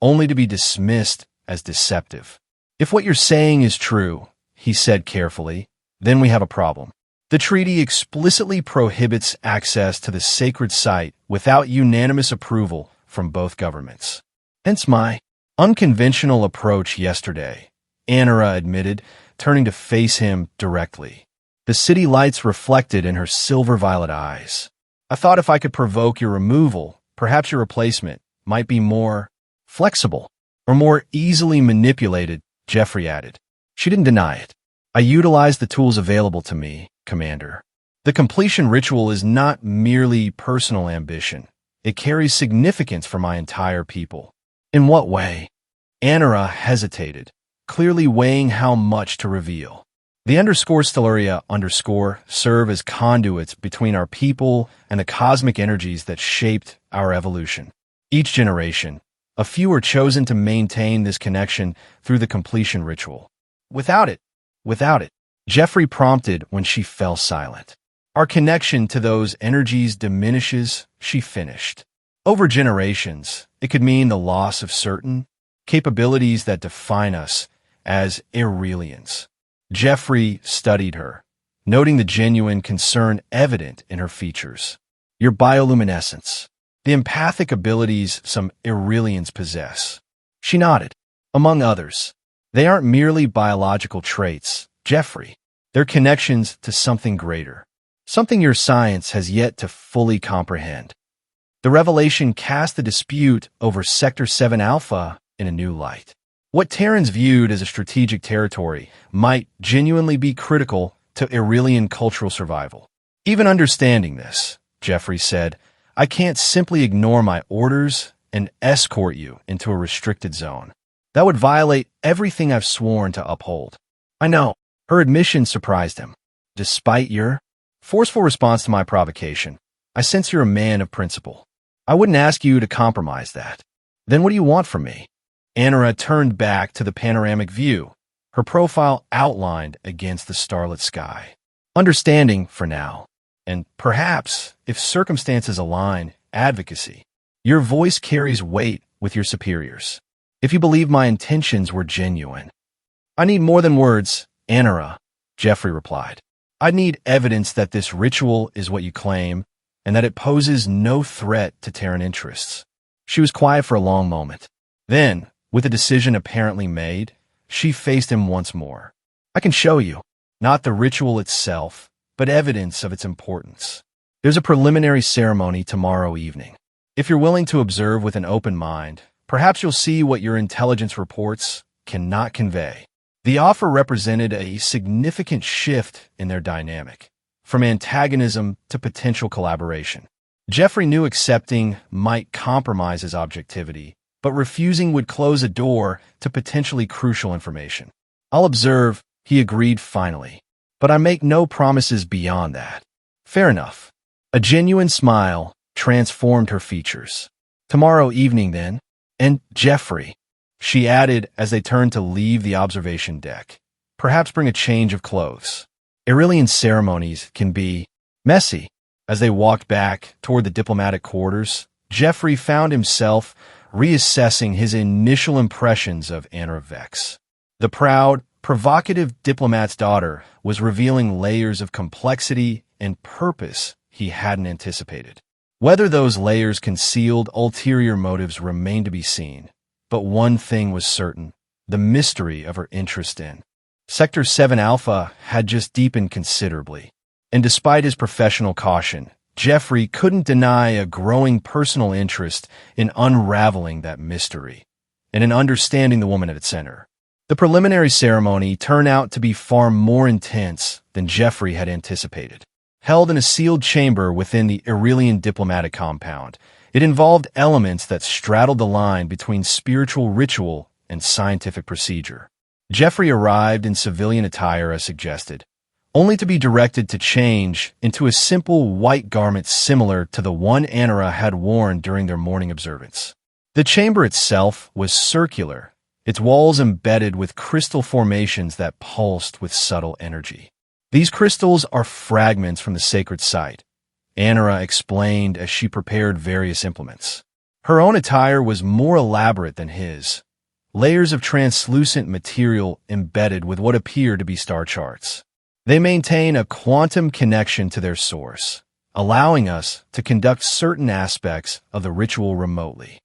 only to be dismissed as deceptive. If what you're saying is true, he said carefully, then we have a problem. The treaty explicitly prohibits access to the sacred site without unanimous approval from both governments. Hence my unconventional approach yesterday, Anara admitted, turning to face him directly. The city lights reflected in her silver-violet eyes. I thought if I could provoke your removal, perhaps your replacement, might be more flexible or more easily manipulated, Jeffrey added. She didn't deny it. I utilized the tools available to me, Commander. The completion ritual is not merely personal ambition. It carries significance for my entire people. In what way? Anara hesitated, clearly weighing how much to reveal. The Stellaria serve as conduits between our people and the cosmic energies that shaped our evolution. Each generation, a few are chosen to maintain this connection through the completion ritual. Without it, Jeffrey prompted when she fell silent. Our connection to those energies diminishes, she finished. Over generations, it could mean the loss of certain capabilities that define us as Irelians. Jeffrey studied her, noting the genuine concern evident in her features. Your bioluminescence, the empathic abilities some Irelians possess. She nodded. Among others, they aren't merely biological traits, Jeffrey. They're connections to something greater, something your science has yet to fully comprehend. The revelation cast the dispute over Sector 7 Alpha in a new light. What Terrans viewed as a strategic territory might genuinely be critical to Irelian cultural survival. Even understanding this, Jeffrey said, I can't simply ignore my orders and escort you into a restricted zone. That would violate everything I've sworn to uphold. I know. Her admission surprised him. Despite your forceful response to my provocation, I sense you're a man of principle. I wouldn't ask you to compromise that. Then what do you want from me? Anara turned back to the panoramic view, her profile outlined against the starlit sky. Understanding for now, and perhaps, if circumstances align, advocacy. Your voice carries weight with your superiors. If you believe my intentions were genuine. I need more than words, Anara, Jeffrey replied. I need evidence that this ritual is what you claim, and that it poses no threat to Terran interests. She was quiet for a long moment. Then, with a decision apparently made, she faced him once more. I can show you, not the ritual itself, but evidence of its importance. There's a preliminary ceremony tomorrow evening. If you're willing to observe with an open mind, perhaps you'll see what your intelligence reports cannot convey. The offer represented a significant shift in their dynamic, from antagonism to potential collaboration. Jeffrey knew accepting might compromise his objectivity, but refusing would close a door to potentially crucial information. I'll observe, he agreed finally, but I make no promises beyond that. Fair enough. A genuine smile transformed her features. Tomorrow evening, then, and Jeffrey, she added as they turned to leave the observation deck. Perhaps bring a change of clothes. Irelian ceremonies can be messy. As they walked back toward the diplomatic quarters, Jeffrey found himself reassessing his initial impressions of Anara Vex. The proud, provocative diplomat's daughter was revealing layers of complexity and purpose he hadn't anticipated. Whether those layers concealed ulterior motives remained to be seen, but one thing was certain, the mystery of her interest in Sector 7 Alpha had just deepened considerably, and despite his professional caution, Jeffrey couldn't deny a growing personal interest in unraveling that mystery and in understanding the woman at its center. The preliminary ceremony turned out to be far more intense than Jeffrey had anticipated. Held in a sealed chamber within the Irelian diplomatic compound, it involved elements that straddled the line between spiritual ritual and scientific procedure. Jeffrey arrived in civilian attire as suggested, only to be directed to change into a simple white garment similar to the one Anara had worn during their morning observance. The chamber itself was circular, its walls embedded with crystal formations that pulsed with subtle energy. These crystals are fragments from the sacred site, Anara explained as she prepared various implements. Her own attire was more elaborate than his, layers of translucent material embedded with what appeared to be star charts. They maintain a quantum connection to their source, allowing us to conduct certain aspects of the ritual remotely.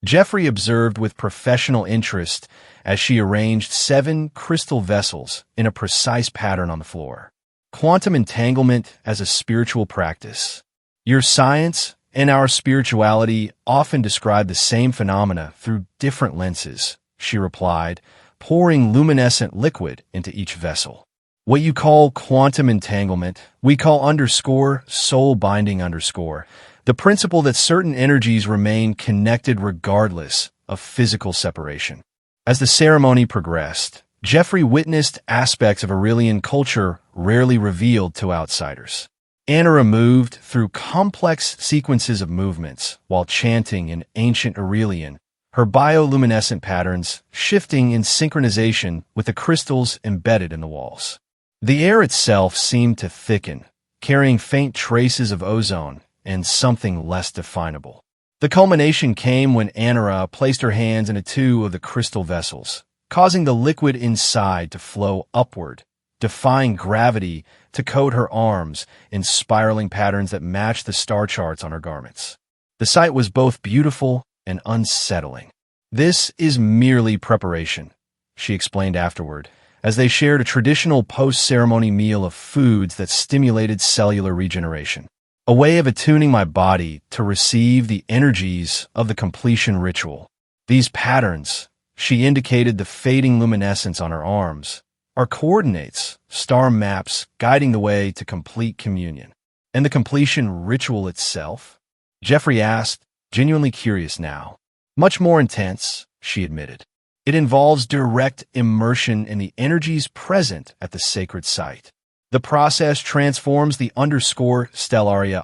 Jeffrey observed with professional interest as she arranged 7 crystal vessels in a precise pattern on the floor. Quantum entanglement as a spiritual practice. Your science and our spirituality often describe the same phenomena through different lenses, she replied, pouring luminescent liquid into each vessel. What you call quantum entanglement, we call _soul binding _ the principle that certain energies remain connected regardless of physical separation. As the ceremony progressed, Jeffrey witnessed aspects of Aurelian culture rarely revealed to outsiders. Anara moved through complex sequences of movements while chanting in ancient Aurelian, her bioluminescent patterns shifting in synchronization with the crystals embedded in the walls. The air itself seemed to thicken, carrying faint traces of ozone and something less definable. The culmination came when Anara placed her hands into two of the crystal vessels, causing the liquid inside to flow upward, defying gravity to coat her arms in spiraling patterns that matched the star charts on her garments. The sight was both beautiful and unsettling. "This is merely preparation," she explained afterward, as they shared a traditional post-ceremony meal of foods that stimulated cellular regeneration. "A way of attuning my body to receive the energies of the completion ritual. These patterns," she indicated the fading luminescence on her arms, "are coordinates, star maps guiding the way to complete communion." "And the completion ritual itself?" Jeffrey asked, genuinely curious now. "Much more intense," she admitted. "It involves direct immersion in the energies present at the sacred site. The process transforms the _stellaria_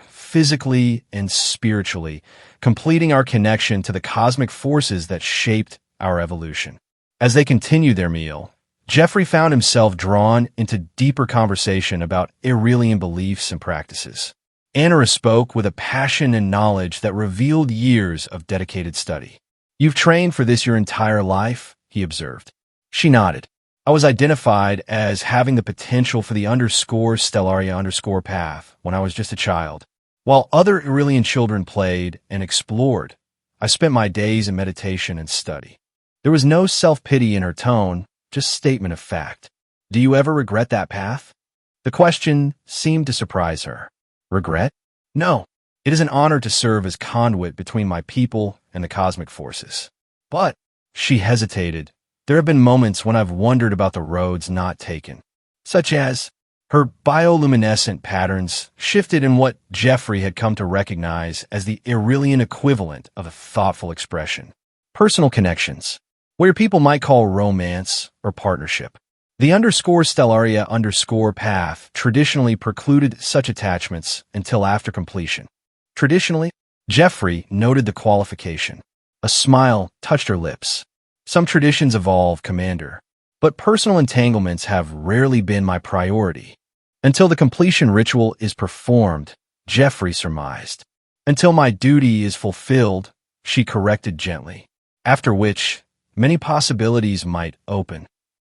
physically and spiritually, completing our connection to the cosmic forces that shaped our evolution." As they continued their meal, Jeffrey found himself drawn into deeper conversation about Aurelian beliefs and practices. Anara spoke with a passion and knowledge that revealed years of dedicated study. "You've trained for this your entire life?" he observed. She nodded. "I was identified as having the potential for the _stellaria_ path when I was just a child. While other Aurelian children played and explored, I spent my days in meditation and study." There was no self-pity in her tone, just statement of fact. "Do you ever regret that path?" The question seemed to surprise her. "Regret? No. It is an honor to serve as conduit between my people and the cosmic forces. But," she hesitated, "there have been moments when I've wondered about the roads not taken." Such as, her bioluminescent patterns shifted in what Jeffrey had come to recognize as the Aurelian equivalent of a thoughtful expression. Personal connections, what your people might call romance or partnership. The _stellaria_ path traditionally precluded such attachments until after completion. Traditionally, Jeffrey noted the qualification. A smile touched her lips. "Some traditions evolve, Commander, but personal entanglements have rarely been my priority." "Until the completion ritual is performed," Jeffrey surmised. "Until my duty is fulfilled," she corrected gently. "After which, many possibilities might open."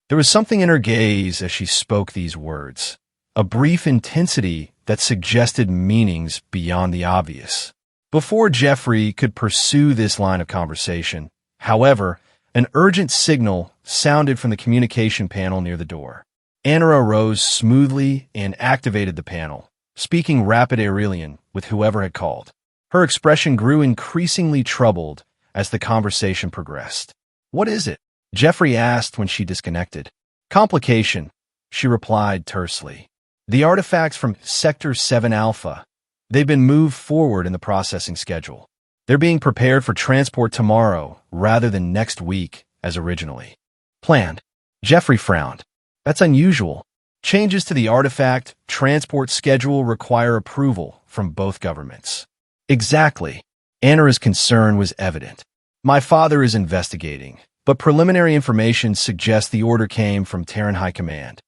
There was something in her gaze as she spoke these words, a brief intensity that suggested meanings beyond the obvious. Before Jeffrey could pursue this line of conversation, however, an urgent signal sounded from the communication panel near the door. Anara rose smoothly and activated the panel, speaking rapid Aurelian with whoever had called. Her expression grew increasingly troubled as the conversation progressed. "What is it?" Jeffrey asked when she disconnected. "Complication," she replied tersely. "The artifacts from Sector 7 Alpha. They've been moved forward in the processing schedule. They're being prepared for transport tomorrow rather than next week as originally planned." Jeffrey frowned. "That's unusual. Changes to the artifact transport schedule require approval from both governments." "Exactly." Anara's concern was evident. "My father is investigating, but preliminary information suggests the order came from Terran High Command."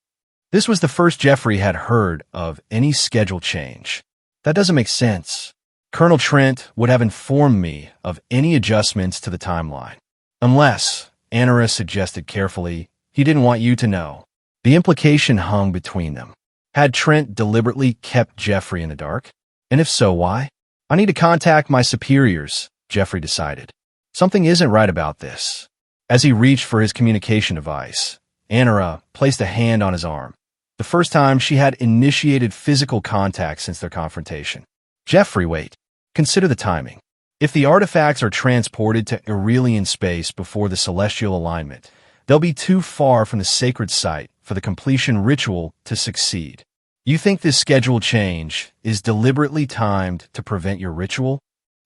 This was the first Jeffrey had heard of any schedule change. "That doesn't make sense. Colonel Trent would have informed me of any adjustments to the timeline. Unless," Anara suggested carefully, "he didn't want you to know." The implication hung between them. Had Trent deliberately kept Jeffrey in the dark? And if so, why? "I need to contact my superiors," Jeffrey decided. "Something isn't right about this." As he reached for his communication device, Anara placed a hand on his arm, the first time she had initiated physical contact since their confrontation. "Jeffrey, wait." Consider the timing. If the artifacts are transported to Aurelian space before the celestial alignment, they'll be too far from the sacred site for the completion ritual to succeed. You think this schedule change is deliberately timed to prevent your ritual?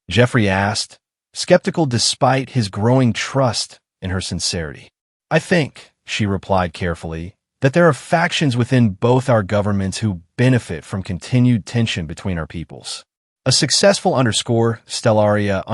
Jeffrey asked, skeptical despite his growing trust in her sincerity. I think, she replied carefully, that there are factions within both our governments who benefit from continued tension between our peoples. A successful Stellaria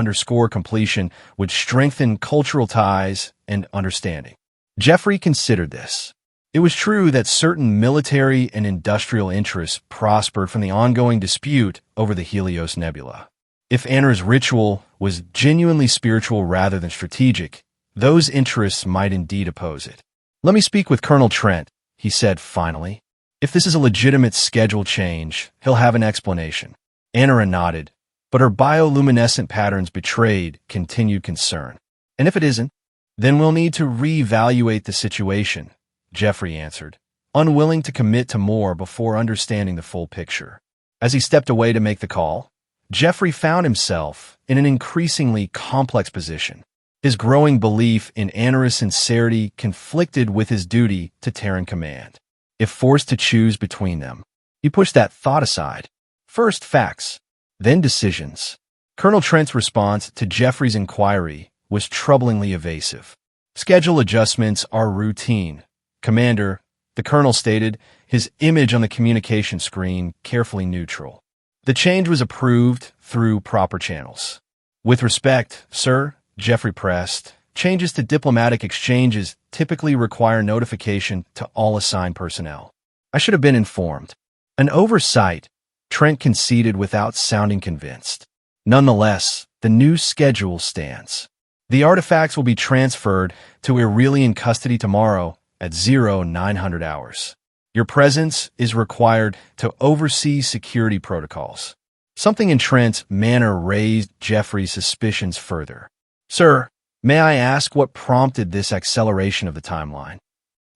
completion would strengthen cultural ties and understanding. Jeffrey considered this. It was true that certain military and industrial interests prospered from the ongoing dispute over the Helios Nebula. If Anra's ritual was genuinely spiritual rather than strategic, those interests might indeed oppose it. Let me speak with Colonel Trent, he said finally. If this is a legitimate schedule change, he'll have an explanation. Anra nodded, but her bioluminescent patterns betrayed continued concern. And if it isn't, then we'll need to reevaluate the situation, Jeffrey answered, unwilling to commit to more before understanding the full picture. As he stepped away to make the call, Jeffrey found himself in an increasingly complex position. His growing belief in Anra's sincerity conflicted with his duty to Terran command. If forced to choose between them, he pushed that thought aside. First facts, then decisions. Colonel Trent's response to Jeffrey's inquiry was troublingly evasive. Schedule adjustments are routine, Commander, the colonel stated, his image on the communication screen carefully neutral. The change was approved through proper channels. With respect, sir, Jeffrey pressed, changes to diplomatic exchanges typically require notification to all assigned personnel. I should have been informed. An oversight, Trent conceded without sounding convinced. Nonetheless, the new schedule stands. The artifacts will be transferred to Aurelian custody tomorrow at 0900 hours. Your presence is required to oversee security protocols. Something in Trent's manner raised Jeffrey's suspicions further. Sir, may I ask what prompted this acceleration of the timeline?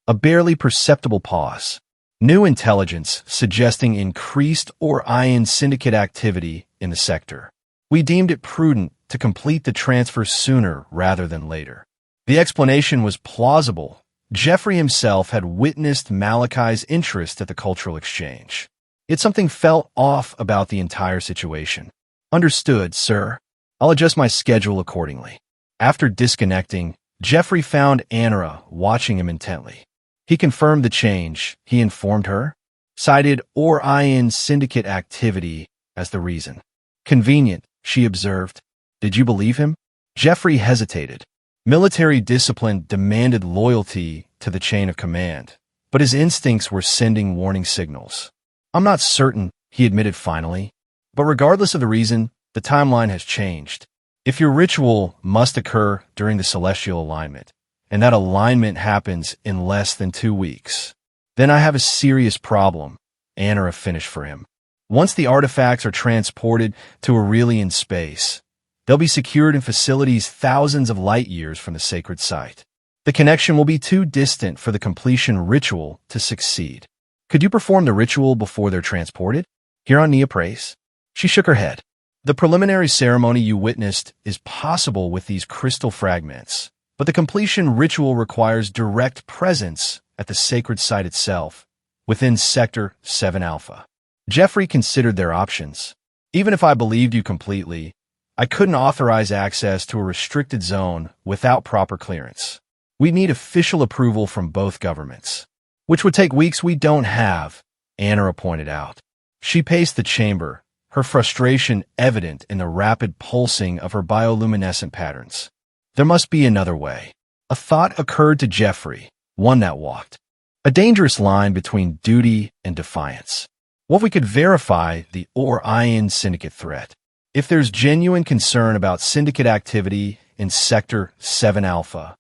A barely perceptible pause. New intelligence suggesting increased Orion syndicate activity in the sector. We deemed it prudent to complete the transfer sooner rather than later. The explanation was plausible. Jeffrey himself had witnessed Malachi's interest at the cultural exchange. Yet something felt off about the entire situation. Understood, sir. I'll adjust my schedule accordingly. After disconnecting, Jeffrey found Anra watching him intently. He confirmed the change, he informed her, cited Orion syndicate activity as the reason. Convenient, she observed. Did you believe him? Jeffrey hesitated. Military discipline demanded loyalty to the chain of command, but his instincts were sending warning signals. I'm not certain, he admitted finally, but regardless of the reason, the timeline has changed. If your ritual must occur during the celestial alignment, and that alignment happens in less than 2 weeks, then I have a serious problem, Anra finished for him. Once the artifacts are transported to Aurelian space, they'll be secured in facilities thousands of light years from the sacred site. The connection will be too distant for the completion ritual to succeed. Could you perform the ritual before they're transported? Here on Neoprace? She shook her head. The preliminary ceremony you witnessed is possible with these crystal fragments, but the completion ritual requires direct presence at the sacred site itself, within Sector 7 Alpha. Jeffrey considered their options. Even if I believed you completely, I couldn't authorize access to a restricted zone without proper clearance. We need official approval from both governments, which would take weeks we don't have, Anra pointed out. She paced the chamber, her frustration evident in the rapid pulsing of her bioluminescent patterns. There must be another way. A thought occurred to Jeffrey, one that walked. A dangerous line between duty and defiance. What if we could verify the Orion syndicate threat? If there's genuine concern about syndicate activity in Sector 7 Alpha,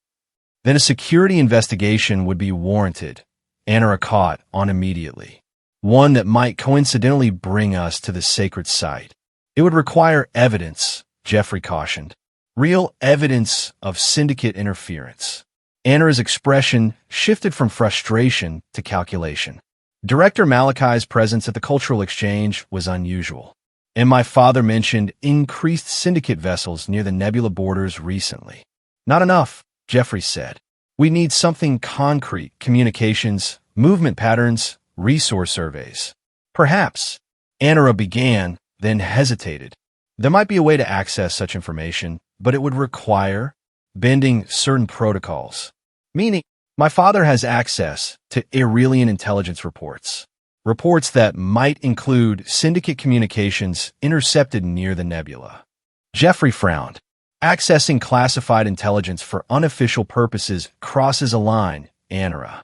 then a security investigation would be warranted, Anra caught on immediately. One that might coincidentally bring us to the sacred site. It would require evidence, Jeffrey cautioned. Real evidence of syndicate interference. Anra's expression shifted from frustration to calculation. Director Malachi's presence at the cultural exchange was unusual. And my father mentioned increased syndicate vessels near the nebula borders recently. Not enough, Jeffrey said. We need something concrete: communications, movement patterns, resource surveys. Perhaps. Anara began, then hesitated. There might be a way to access such information, but it would require bending certain protocols. Meaning, my father has access to Aurelian intelligence reports. Reports that might include syndicate communications intercepted near the nebula. Jeffrey frowned. Accessing classified intelligence for unofficial purposes crosses a line, Anara.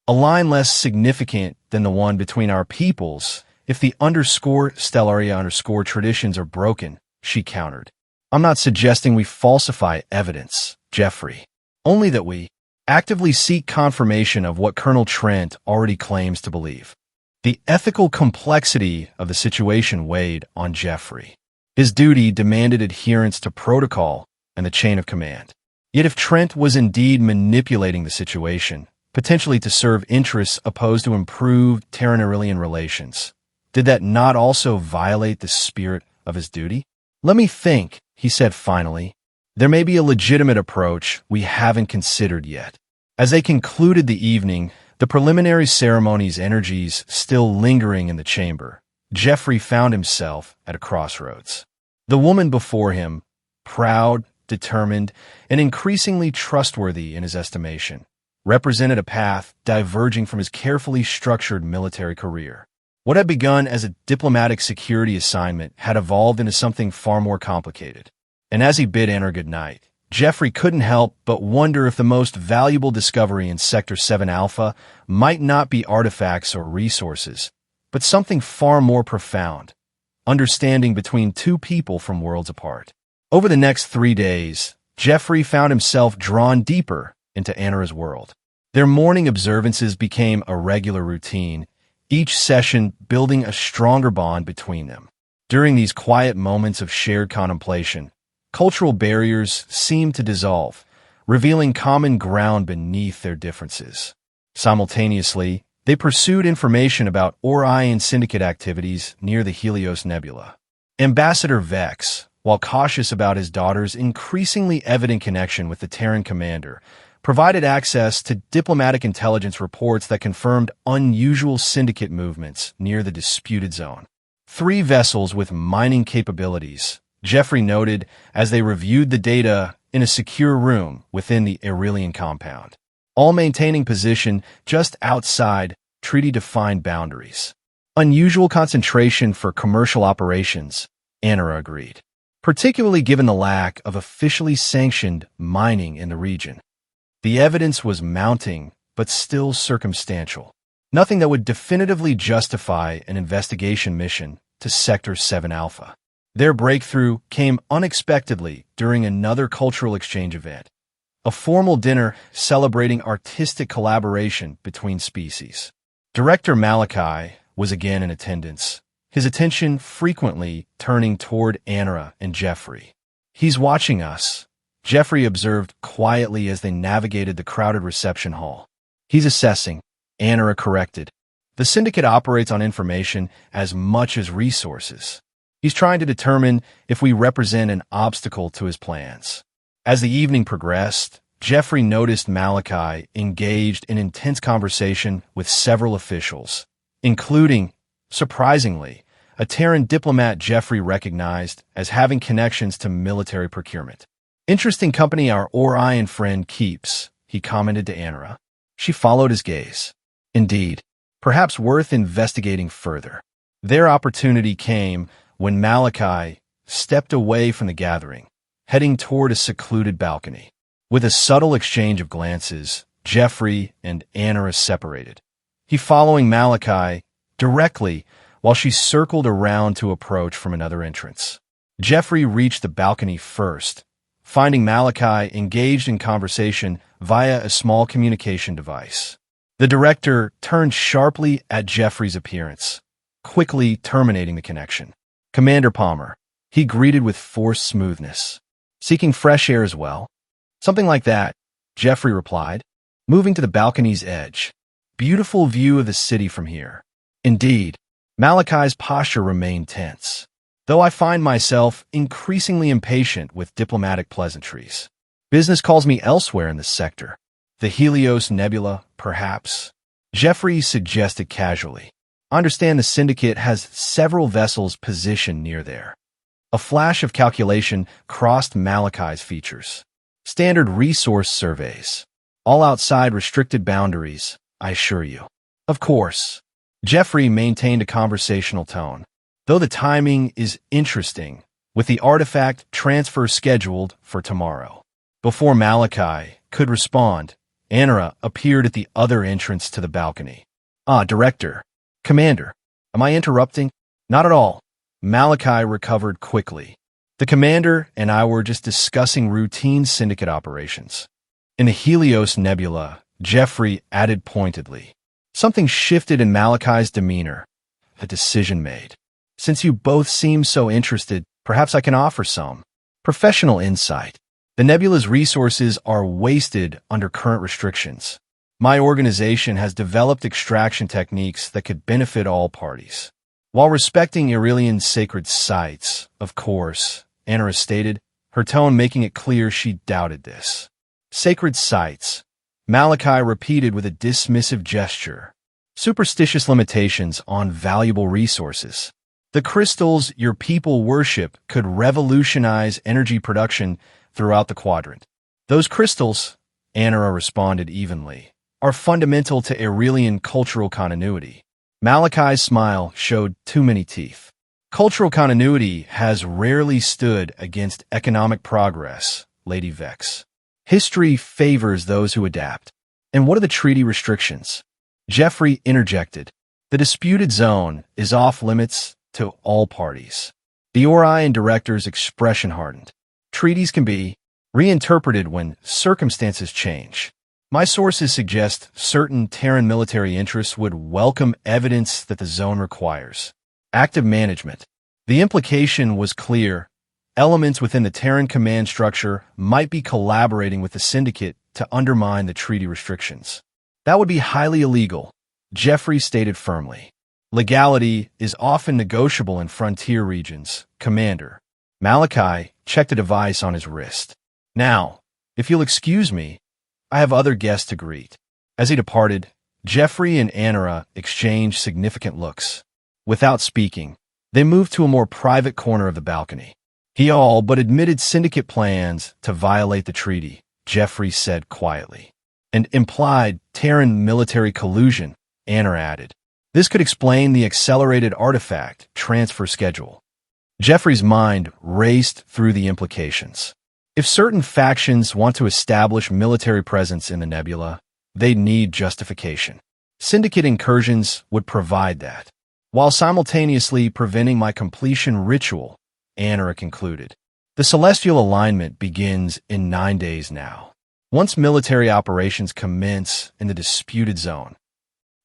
A line less significant than the one between our peoples if the _Stellaria_ traditions are broken, she countered. I'm not suggesting we falsify evidence, Jeffrey. Only that we actively seek confirmation of what Colonel Trent already claims to believe. The ethical complexity of the situation weighed on Jeffrey. His duty demanded adherence to protocol and the chain of command. Yet if Trent was indeed manipulating the situation, potentially to serve interests opposed to improved Terran-Aurelian relations, did that not also violate the spirit of his duty? Let me think, he said finally. There may be a legitimate approach we haven't considered yet. As they concluded the evening, the preliminary ceremony's energies still lingering in the chamber, Jeffrey found himself at a crossroads. The woman before him, proud, determined, and increasingly trustworthy in his estimation, represented a path diverging from his carefully structured military career. What had begun as a diplomatic security assignment had evolved into something far more complicated. And as he bid Anna goodnight, Jeffrey couldn't help but wonder if the most valuable discovery in Sector 7 Alpha might not be artifacts or resources, but something far more profound: understanding between two people from worlds apart. Over the next 3 days, Jeffrey found himself drawn deeper into Anara's world. Their morning observances became a regular routine, each session building a stronger bond between them. During these quiet moments of shared contemplation, cultural barriers seemed to dissolve, revealing common ground beneath their differences. Simultaneously, they pursued information about Orion Syndicate activities near the Helios Nebula. Ambassador Vex, while cautious about his daughter's increasingly evident connection with the Terran commander, provided access to diplomatic intelligence reports that confirmed unusual syndicate movements near the disputed zone. 3 vessels with mining capabilities, Jeffrey noted as they reviewed the data in a secure room within the Aurelian compound, all maintaining position just outside treaty-defined boundaries. Unusual concentration for commercial operations, Anara agreed, particularly given the lack of officially sanctioned mining in the region. The evidence was mounting, but still circumstantial. Nothing that would definitively justify an investigation mission to Sector 7 Alpha. Their breakthrough came unexpectedly during another cultural exchange event, a formal dinner celebrating artistic collaboration between species. Director Malachi was again in attendance, his attention frequently turning toward Anara and Jeffrey. "He's watching us," Jeffrey observed quietly as they navigated the crowded reception hall. "He's assessing," Anara corrected. "The Syndicate operates on information as much as resources. He's trying to determine if we represent an obstacle to his plans." As the evening progressed, Jeffrey noticed Malachi engaged in intense conversation with several officials, including, surprisingly, a Terran diplomat Jeffrey recognized as having connections to military procurement. "Interesting company our Orion friend keeps," he commented to Anara. She followed his gaze. "Indeed, perhaps worth investigating further." Their opportunity came when Malachi stepped away from the gathering, heading toward a secluded balcony. With a subtle exchange of glances, Jeffrey and Anara separated, he following Malachi directly while she circled around to approach from another entrance. Jeffrey reached the balcony first, finding Malachi engaged in conversation via a small communication device. The director turned sharply at Jeffrey's appearance, quickly terminating the connection. "Commander Palmer," he greeted with forced smoothness. "Seeking fresh air as well?" "Something like that," Jeffrey replied, moving to the balcony's edge. "Beautiful view of the city from here." Indeed, Malachi's posture remained tense. though I find myself increasingly impatient with diplomatic pleasantries. Business calls me elsewhere in this sector. The Helios Nebula, perhaps? Jeffrey suggested casually. I understand the Syndicate has several vessels positioned near there. A flash of calculation crossed Malachi's features. Standard resource surveys. All outside restricted boundaries, I assure you. Of course. Jeffrey maintained a conversational tone. Though the timing is interesting, with the artifact transfer scheduled for tomorrow. Before Malachi could respond, Anara appeared at the other entrance to the balcony. Ah, Director. Commander. Am I interrupting? Not at all. Malachi recovered quickly. The commander and I were just discussing routine Syndicate operations. In the Helios Nebula, Jeffrey added pointedly. Something shifted in Malachi's demeanor. A decision made. Since you both seem so interested, perhaps I can offer some professional insight. The nebula's resources are wasted under current restrictions. My organization has developed extraction techniques that could benefit all parties. While respecting Aurelian's sacred sites, of course, Anara stated, her tone making it clear she doubted this. Sacred sites, Malachi repeated with a dismissive gesture. Superstitious limitations on valuable resources. The crystals your people worship could revolutionize energy production throughout the quadrant. Those crystals, Anara responded evenly, are fundamental to Aurelian cultural continuity. Malachi's smile showed too many teeth. Cultural continuity has rarely stood against economic progress, Lady Vex. History favors those who adapt. And what are the treaty restrictions? Jeffrey interjected. The disputed zone is off limits to all parties. The Orion director's expression hardened. Treaties can be reinterpreted when circumstances change. My sources suggest certain Terran military interests would welcome evidence that the zone requires. Active management. The implication was clear. Elements within the Terran command structure might be collaborating with the Syndicate to undermine the treaty restrictions. That would be highly illegal, Jeffrey stated firmly. Legality is often negotiable in frontier regions, Commander. Malachi checked a device on his wrist. Now, if you'll excuse me, I have other guests to greet. As he departed, Jeffrey and Anara exchanged significant looks. Without speaking, they moved to a more private corner of the balcony. He all but admitted Syndicate plans to violate the treaty, Jeffrey said quietly. And implied Terran military collusion, Anara added. This could explain the accelerated artifact transfer schedule. Jeffrey's mind raced through the implications. If certain factions want to establish military presence in the nebula, they'd need justification. Syndicate incursions would provide that, while simultaneously preventing my completion ritual, Anara concluded. The celestial alignment begins in 9 days now. Once military operations commence in the disputed zone,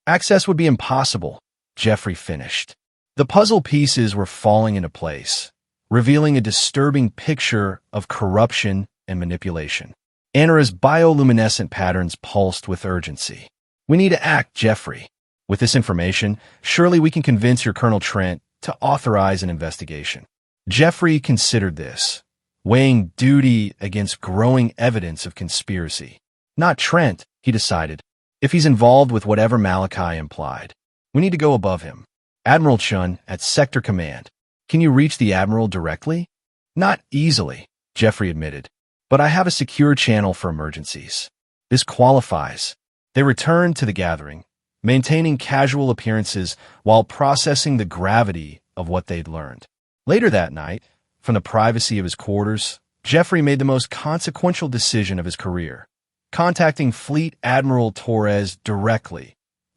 access would be impossible, Jeffrey finished. The puzzle pieces were falling into place, revealing a disturbing picture of corruption and manipulation. Anara's bioluminescent patterns pulsed with urgency. We need to act, Jeffrey. With this information, surely we can convince your Colonel Trent to authorize an investigation. Jeffrey considered this, weighing duty against growing evidence of conspiracy. Not Trent, he decided. If he's involved with whatever Malachi implied, we need to go above him. Admiral Chun at Sector Command. Can you reach the Admiral directly? Not easily, Jeffrey admitted, but I have a secure channel for emergencies. This qualifies. They returned to the gathering, maintaining casual appearances while processing the gravity of what they'd learned. Later that night, from the privacy of his quarters, Jeffrey made the most consequential decision of his career, contacting Fleet Admiral Torres directly,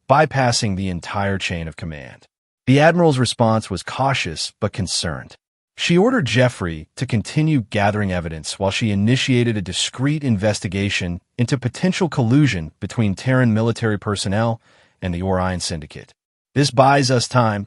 bypassing the entire chain of command. The Admiral's response was cautious but concerned. She ordered Jeffrey to continue gathering evidence while she initiated a discreet investigation into potential collusion between Terran military personnel and the Orion Syndicate. This buys us time,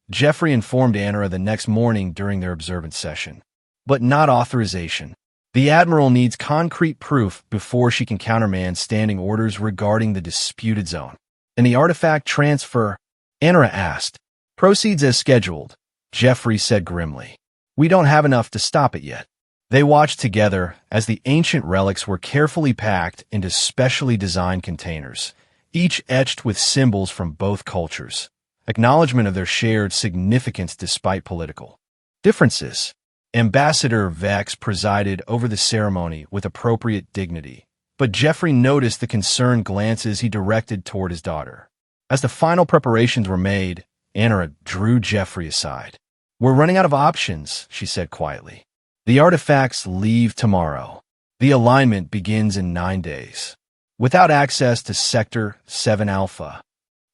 Jeffrey informed Anara the next morning during their observance session. But not authorization. The Admiral needs concrete proof before she can countermand standing orders regarding the disputed zone. And the artifact transfer, Anara asked. Proceeds as scheduled, Jeffrey said grimly. We don't have enough to stop it yet. They watched together as the ancient relics were carefully packed into specially designed containers, each etched with symbols from both cultures, acknowledgement of their shared significance despite political differences. Ambassador Vex presided over the ceremony with appropriate dignity, but Jeffrey noticed the concerned glances he directed toward his daughter. As the final preparations were made, Anna drew Jeffrey aside. "We're running out of options," she said quietly. "The artifacts leave tomorrow. The alignment begins in 9 days. Without access to Sector 7 Alpha."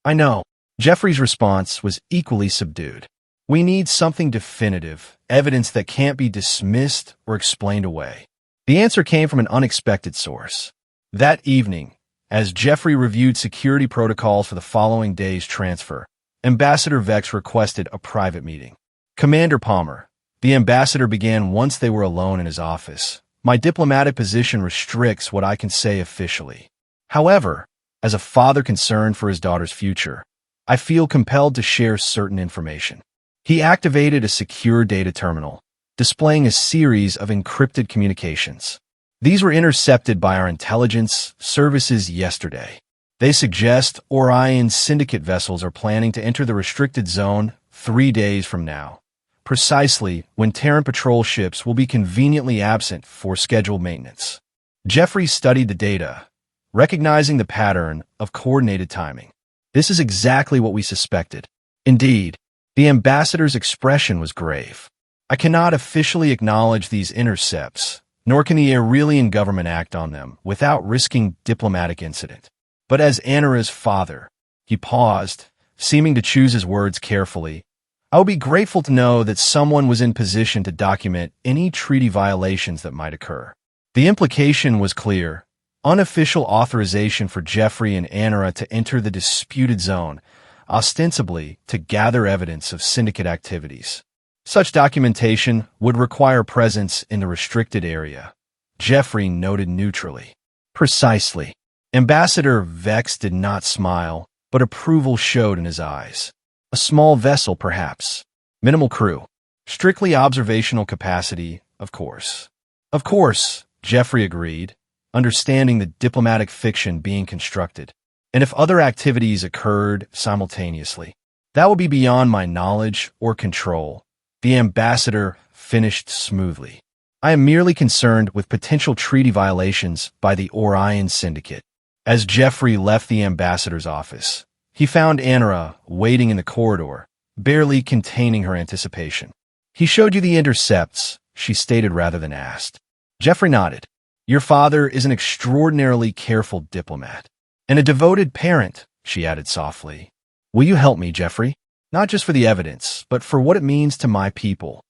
"I know." Jeffrey's response was equally subdued. "We need something definitive, evidence that can't be dismissed or explained away." The answer came from an unexpected source. That evening, as Jeffrey reviewed security protocols for the following day's transfer, Ambassador Vex requested a private meeting. "Commander Palmer," the ambassador began once they were alone in his office, "my diplomatic position restricts what I can say officially. However, as a father concerned for his daughter's future, I feel compelled to share certain information." He activated a secure data terminal, displaying a series of encrypted communications. "These were intercepted by our intelligence services yesterday. They suggest Orion Syndicate vessels are planning to enter the restricted zone 3 days from now, precisely when Terran patrol ships will be conveniently absent for scheduled maintenance." Jeffrey studied the data, recognizing the pattern of coordinated timing. "This is exactly what we suspected." Indeed, the ambassador's expression was grave. "I cannot officially acknowledge these intercepts, nor can the Aurelian government act on them without risking diplomatic incident. But as Anara's father," he paused, seeming to choose his words carefully, "I would be grateful to know that someone was in position to document any treaty violations that might occur." The implication was clear: unofficial authorization for Jeffrey and Anara to enter the disputed zone, ostensibly to gather evidence of syndicate activities. Such documentation would require presence in the restricted area, Jeffrey noted neutrally. "Precisely." Ambassador Vex did not smile, but approval showed in his eyes. "A small vessel, perhaps. Minimal crew. Strictly observational capacity, of course." "Of course," Jeffrey agreed, understanding the diplomatic fiction being constructed. "And if other activities occurred simultaneously, that would be beyond my knowledge or control," the ambassador finished smoothly. "I am merely concerned with potential treaty violations by the Orion Syndicate." As Jeffrey left the ambassador's office, he found Anara waiting in the corridor, barely containing her anticipation. "He showed you the intercepts," she stated rather than asked. Jeffrey nodded. "Your father is an extraordinarily careful diplomat. And a devoted parent," she added softly. "Will you help me, Jeffrey? Not just for the evidence, but for what it means to my people."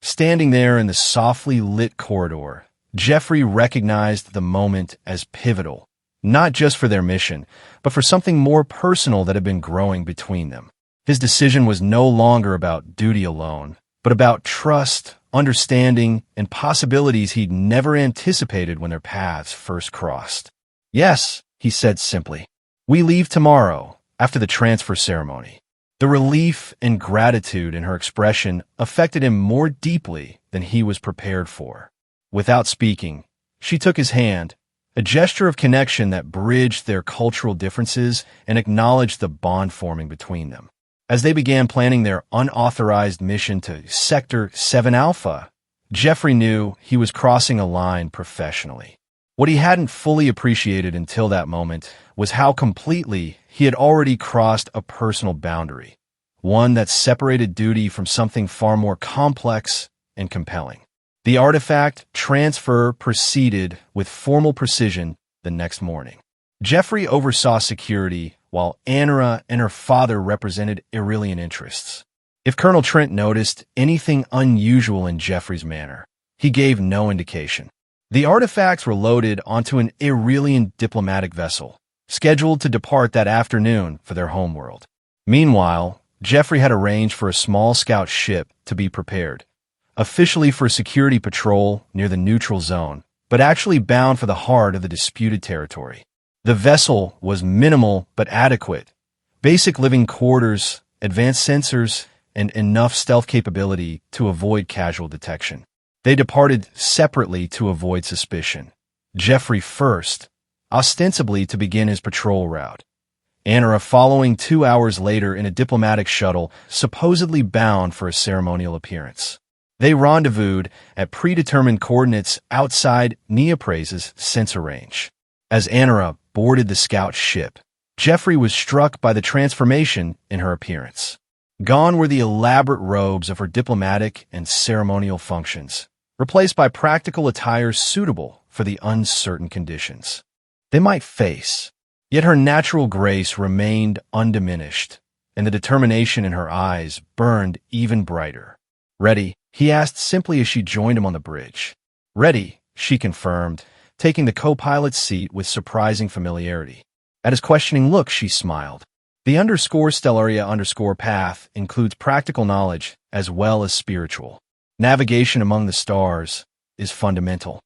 Standing there in the softly lit corridor, Jeffrey recognized the moment as pivotal, not just for their mission, but for something more personal that had been growing between them. His decision was no longer about duty alone, but about trust, understanding, and possibilities he'd never anticipated when their paths first crossed. "Yes," he said simply. "We leave tomorrow, after the transfer ceremony." The relief and gratitude in her expression affected him more deeply than he was prepared for. Without speaking, she took his hand, a gesture of connection that bridged their cultural differences and acknowledged the bond forming between them. As they began planning their unauthorized mission to Sector 7 Alpha, Jeffrey knew he was crossing a line professionally. What he hadn't fully appreciated until that moment was how completely he had already crossed a personal boundary, one that separated duty from something far more complex and compelling. The artifact transfer proceeded with formal precision the next morning. Jeffrey oversaw security while Anara and her father represented Aurelian interests. If Colonel Trent noticed anything unusual in Jeffrey's manner, he gave no indication. The artifacts were loaded onto an Aurelian diplomatic vessel, scheduled to depart that afternoon for their homeworld. Meanwhile, Jeffrey had arranged for a small scout ship to be prepared, officially for security patrol near the neutral zone, but actually bound for the heart of the disputed territory. The vessel was minimal but adequate: basic living quarters, advanced sensors, and enough stealth capability to avoid casual detection. They departed separately to avoid suspicion. Jeffrey first, ostensibly to begin his patrol route. Anara following 2 hours later in a diplomatic shuttle supposedly bound for a ceremonial appearance. They rendezvoused at predetermined coordinates outside Neoprase's sensor range. As Anara boarded the scout ship, Jeffrey was struck by the transformation in her appearance. Gone were the elaborate robes of her diplomatic and ceremonial functions, replaced by practical attire suitable for the uncertain conditions they might face. Yet her natural grace remained undiminished, and the determination in her eyes burned even brighter. "Ready?" he asked simply as she joined him on the bridge. "Ready," she confirmed, taking the co-pilot's seat with surprising familiarity. At his questioning look, she smiled. The _Stellaria_ path includes practical knowledge as well as spiritual. Navigation among the stars is fundamental.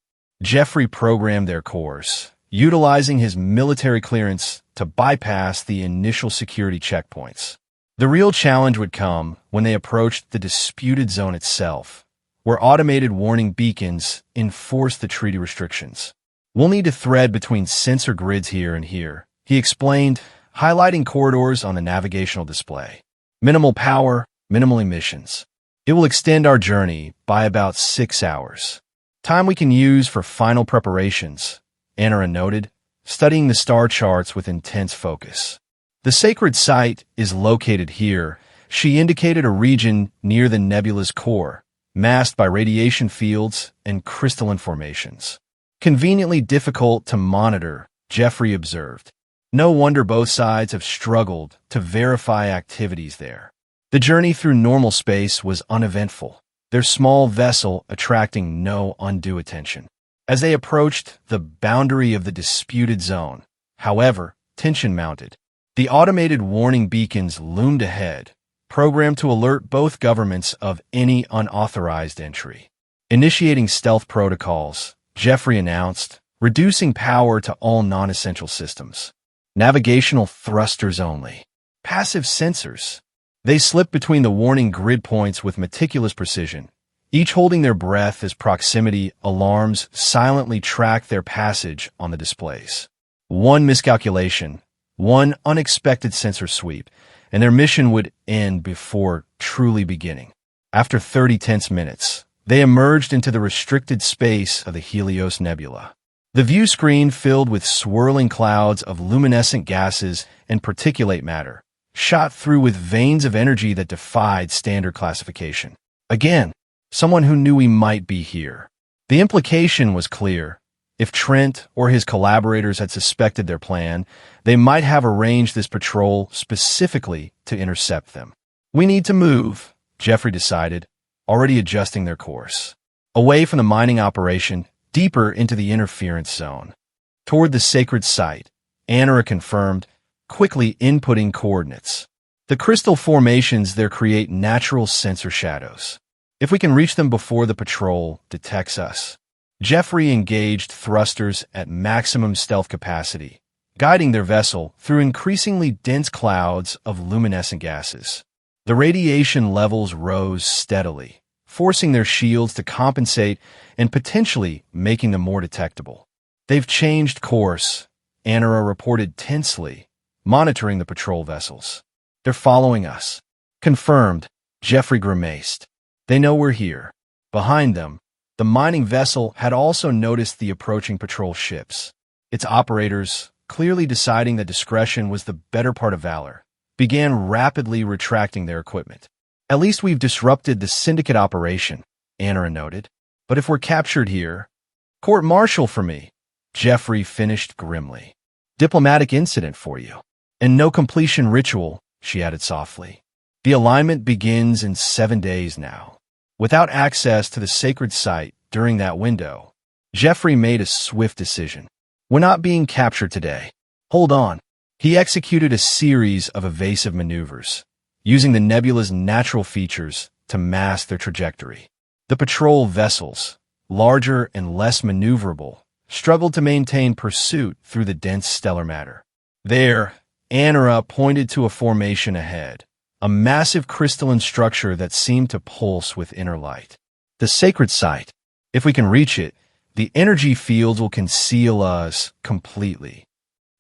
Jeffrey programmed their course, utilizing his military clearance to bypass the initial security checkpoints. The real challenge would come when they approached the disputed zone itself, where automated warning beacons enforce the treaty restrictions. "We'll need to thread between sensor grids here and here," he explained, highlighting corridors on the navigational display. "Minimal power, minimal emissions. It will extend our journey by about 6 hours. Time we can use for final preparations," Anara noted, studying the star charts with intense focus. "The sacred site is located here." She indicated a region near the nebula's core, masked by radiation fields and crystalline formations. "Conveniently difficult to monitor," Jeffrey observed. "No wonder both sides have struggled to verify activities there." The journey through normal space was uneventful, their small vessel attracting no undue attention. As they approached the boundary of the disputed zone, however, tension mounted. The automated warning beacons loomed ahead, programmed to alert both governments of any unauthorized entry. Initiating stealth protocols, Jeffrey announced, reducing power to all non-essential systems. Navigational thrusters only. Passive sensors. They slipped between the warning grid points with meticulous precision, each holding their breath as proximity alarms silently tracked their passage on the displays. One miscalculation, one unexpected sensor sweep, and their mission would end before truly beginning. After 30 tense minutes, they emerged into the restricted space of the Helios Nebula. The view screen filled with swirling clouds of luminescent gases and particulate matter, shot through with veins of energy that defied standard classification. Again, someone who knew we might be here. The implication was clear. If Trent or his collaborators had suspected their plan, they might have arranged this patrol specifically to intercept them. "We need to move," Jeffrey decided, already adjusting their course. Away from the mining operation, deeper into the interference zone. Toward the sacred site, Anara confirmed, quickly inputting coordinates. The crystal formations there create natural sensor shadows. If we can reach them before the patrol detects us. Jeffrey engaged thrusters at maximum stealth capacity, guiding their vessel through increasingly dense clouds of luminescent gases. The radiation levels rose steadily, forcing their shields to compensate and potentially making them more detectable. "They've changed course," Anara reported tensely, monitoring the patrol vessels. "They're following us." "Confirmed," Jeffrey grimaced. "They know we're here." Behind them, the mining vessel had also noticed the approaching patrol ships. Its operators, clearly deciding that discretion was the better part of valor, began rapidly retracting their equipment. "At least we've disrupted the syndicate operation," Anara noted. "But if we're captured here, court-martial for me," Jeffrey finished grimly. "Diplomatic incident for you. And no completion ritual," she added softly. "The alignment begins in 7 days now." Without access to the sacred site during that window, Jeffrey made a swift decision. "We're not being captured today. Hold on." He executed a series of evasive maneuvers, using the nebula's natural features to mask their trajectory. The patrol vessels, larger and less maneuverable, struggled to maintain pursuit through the dense stellar matter. "There," Anara pointed to a formation ahead, a massive crystalline structure that seemed to pulse with inner light. The sacred site. If we can reach it, the energy fields will conceal us completely.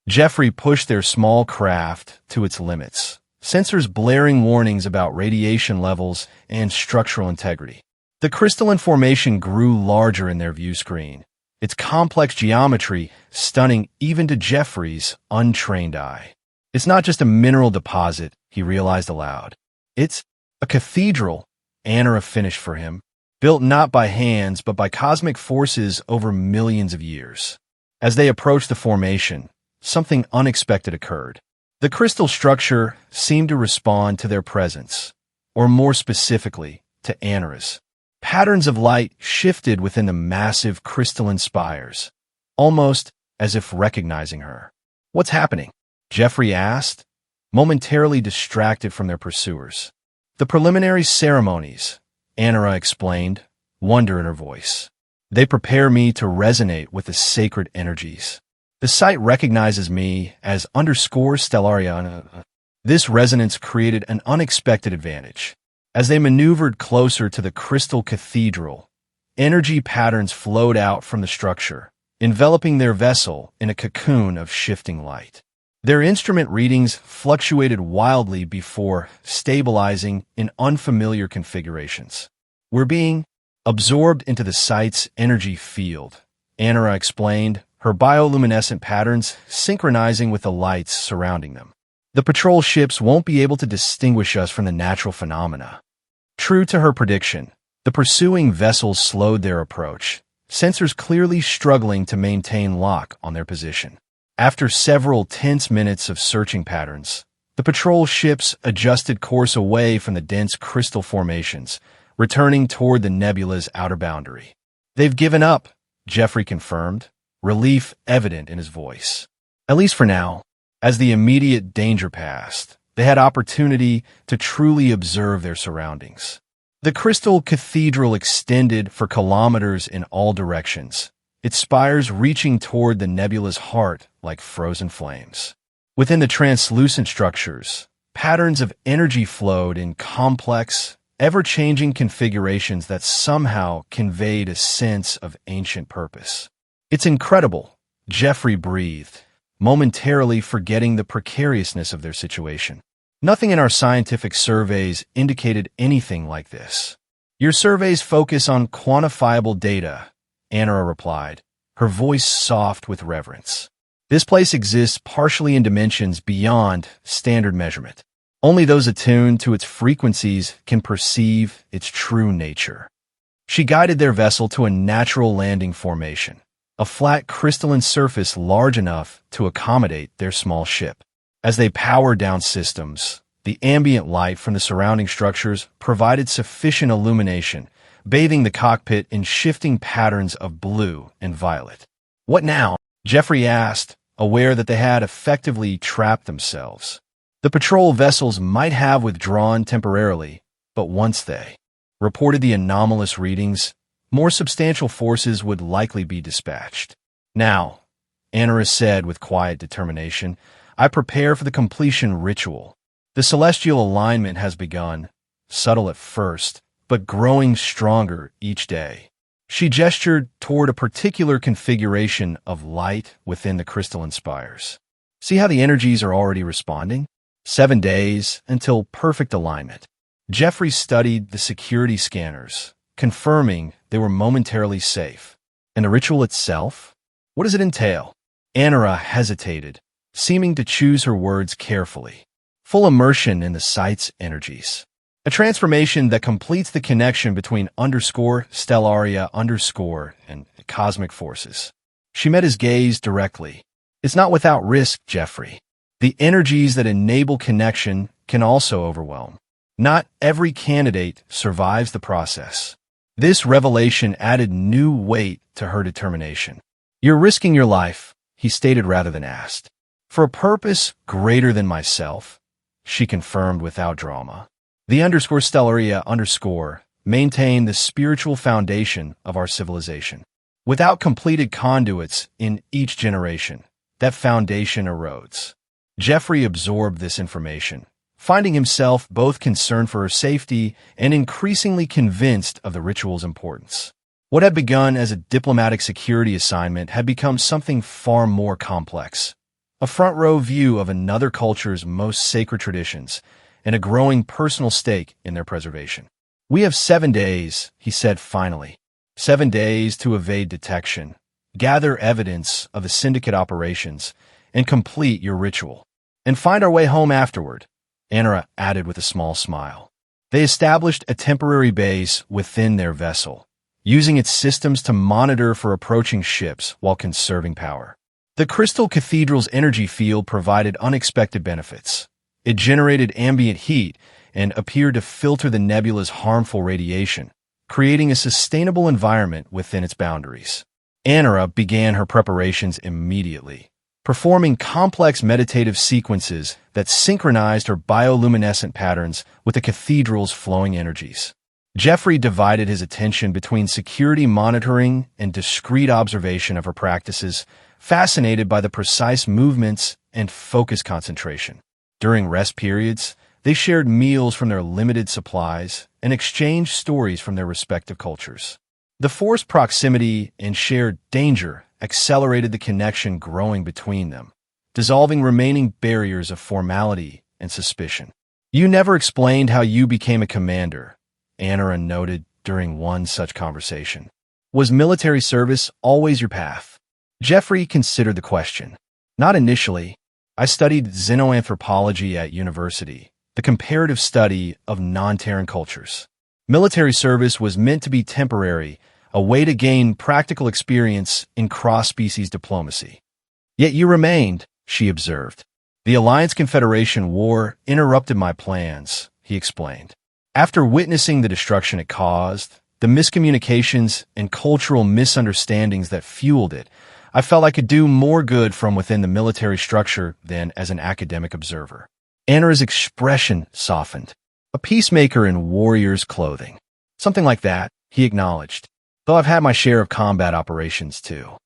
Jeffrey pushed their small craft to its limits, sensors blaring warnings about radiation levels and structural integrity. The crystalline formation grew larger in their view screen, its complex geometry stunning even to Jeffrey's untrained eye. It's not just a mineral deposit, he realized aloud. It's a cathedral, Anara finished for him, built not by hands but by cosmic forces over millions of years. As they approached the formation, something unexpected occurred. The crystal structure seemed to respond to their presence, or more specifically, to Anara's. Patterns of light shifted within the massive crystalline spires, almost as if recognizing her. "What's happening?" Jeffrey asked, momentarily distracted from their pursuers. "The preliminary ceremonies," Anara explained, wonder in her voice. "They prepare me to resonate with the sacred energies. The site recognizes me as _Stellaria. This resonance created an unexpected advantage. As they maneuvered closer to the crystal cathedral, energy patterns flowed out from the structure, enveloping their vessel in a cocoon of shifting light. Their instrument readings fluctuated wildly before stabilizing in unfamiliar configurations. "We're being absorbed into the site's energy field," Anara explained, her bioluminescent patterns synchronizing with the lights surrounding them. "The patrol ships won't be able to distinguish us from the natural phenomena." True to her prediction, the pursuing vessels slowed their approach, sensors clearly struggling to maintain lock on their position. After several tense minutes of searching patterns, the patrol ships adjusted course away from the dense crystal formations, returning toward the nebula's outer boundary. "They've given up," Jeffrey confirmed, relief evident in his voice. At least for now. As the immediate danger passed, they had opportunity to truly observe their surroundings. The crystal cathedral extended for kilometers in all directions, its spires reaching toward the nebula's heart like frozen flames. Within the translucent structures, patterns of energy flowed in complex, ever-changing configurations that somehow conveyed a sense of ancient purpose. "It's incredible," Jeffrey breathed, momentarily forgetting the precariousness of their situation. "Nothing in our scientific surveys indicated anything like this." "Your surveys focus on quantifiable data," Anara replied, her voice soft with reverence. "This place exists partially in dimensions beyond standard measurement. Only those attuned to its frequencies can perceive its true nature." She guided their vessel to a natural landing formation, a flat crystalline surface large enough to accommodate their small ship. As they powered down systems, the ambient light from the surrounding structures provided sufficient illumination, bathing the cockpit in shifting patterns of blue and violet. "What now?" Jeffrey asked, aware that they had effectively trapped themselves. The patrol vessels might have withdrawn temporarily, but once they reported the anomalous readings, more substantial forces would likely be dispatched. "Now," Anara said with quiet determination, "I prepare for the completion ritual. The celestial alignment has begun, subtle at first, but growing stronger each day." She gestured toward a particular configuration of light within the crystalline spires. "See how the energies are already responding? 7 days until perfect alignment." Jeffrey studied the security scanners, confirming they were momentarily safe. "And the ritual itself? What does it entail?" Anara hesitated, seeming to choose her words carefully. "Full immersion in the site's energies. A transformation that completes the connection between _Stellaria_ and cosmic forces." She met his gaze directly. "It's not without risk, Jeffrey. The energies that enable connection can also overwhelm. Not every candidate survives the process." This revelation added new weight to her determination. "You're risking your life," he stated rather than asked. "For a purpose greater than myself," she confirmed without drama. "The _Stellaria_ maintain the spiritual foundation of our civilization. Without completed conduits in each generation, that foundation erodes." Jeffrey absorbed this information, finding himself both concerned for her safety and increasingly convinced of the ritual's importance. What had begun as a diplomatic security assignment had become something far more complex. A front-row view of another culture's most sacred traditions and a growing personal stake in their preservation. "We have 7 days," he said finally. 7 days to evade detection, gather evidence of the syndicate operations, and complete your ritual. And find our way home afterward, Anara added with a small smile. They established a temporary base within their vessel, using its systems to monitor for approaching ships while conserving power. The Crystal Cathedral's energy field provided unexpected benefits. It generated ambient heat and appeared to filter the nebula's harmful radiation, creating a sustainable environment within its boundaries. Anara began her preparations immediately, performing complex meditative sequences that synchronized her bioluminescent patterns with the cathedral's flowing energies. Jeffrey divided his attention between security monitoring and discreet observation of her practices, fascinated by the precise movements and focused concentration. During rest periods, they shared meals from their limited supplies and exchanged stories from their respective cultures. The forced proximity and shared danger accelerated the connection growing between them, dissolving remaining barriers of formality and suspicion. "You never explained how you became a commander," Anara noted during one such conversation. "Was military service always your path?" Jeffrey considered the question. "Not initially. I studied xenoanthropology at university, the comparative study of non-Terran cultures. Military service was meant to be temporary, a way to gain practical experience in cross-species diplomacy." "Yet you remained," she observed. "The Alliance-Confederation War interrupted my plans," he explained. "After witnessing the destruction it caused, the miscommunications and cultural misunderstandings that fueled it, I felt I could do more good from within the military structure than as an academic observer." Anara's expression softened. "A peacemaker in warrior's clothing." "Something like that," he acknowledged. "Though I've had my share of combat operations too."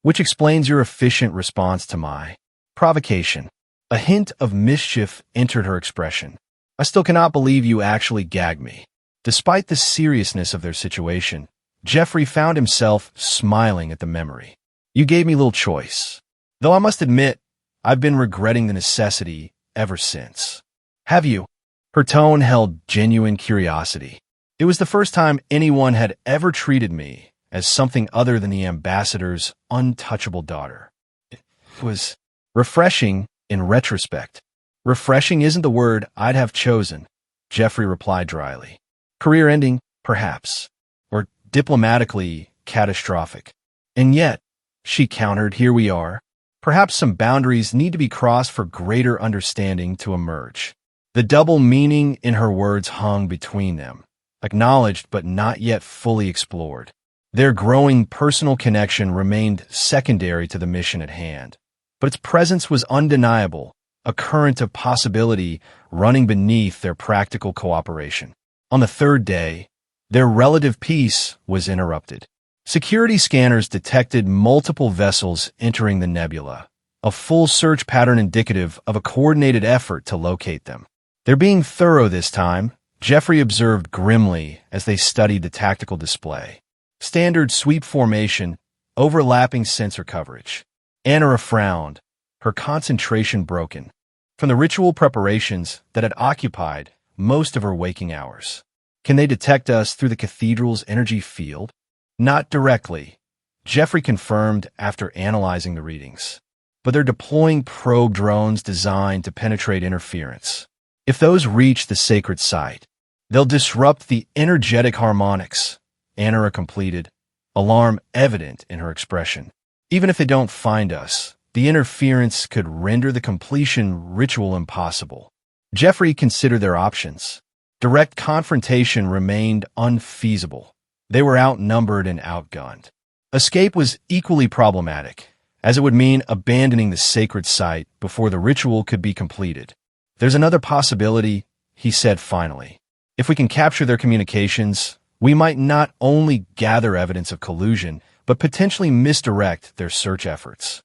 "Which explains your efficient response to my provocation." A hint of mischief entered her expression. "I still cannot believe you actually gagged me." Despite the seriousness of their situation, Jeffrey found himself smiling at the memory. "You gave me little choice. Though I must admit, I've been regretting the necessity ever since." "Have you?" Her tone held genuine curiosity. It was the first time anyone had ever treated me as something other than the ambassador's untouchable daughter. It was refreshing in retrospect. "Refreshing isn't the word I'd have chosen," Jeffrey replied dryly. "Career-ending, perhaps. Or diplomatically catastrophic. And yet," she countered, "here we are. Perhaps some boundaries need to be crossed for greater understanding to emerge." The double meaning in her words hung between them, acknowledged but not yet fully explored. Their growing personal connection remained secondary to the mission at hand, but its presence was undeniable, a current of possibility running beneath their practical cooperation. On the 3rd day, their relative peace was interrupted. Security scanners detected multiple vessels entering the nebula, a full search pattern indicative of a coordinated effort to locate them. "They're being thorough this time," Jeffrey observed grimly as they studied the tactical display. "Standard sweep formation, overlapping sensor coverage." Anara frowned, her concentration broken, from the ritual preparations that had occupied most of her waking hours. "Can they detect us through the cathedral's energy field?" "Not directly," Jeffrey confirmed after analyzing the readings. "But they're deploying probe drones designed to penetrate interference. If those reach the sacred site, they'll disrupt the energetic harmonics," Anara completed, alarm evident in her expression. "Even if they don't find us, the interference could render the completion ritual impossible." Jeffrey considered their options. Direct confrontation remained unfeasible. They were outnumbered and outgunned. Escape was equally problematic, as it would mean abandoning the sacred site before the ritual could be completed. "There's another possibility," he said finally. "If we can capture their communications, we might not only gather evidence of collusion, but potentially misdirect their search efforts."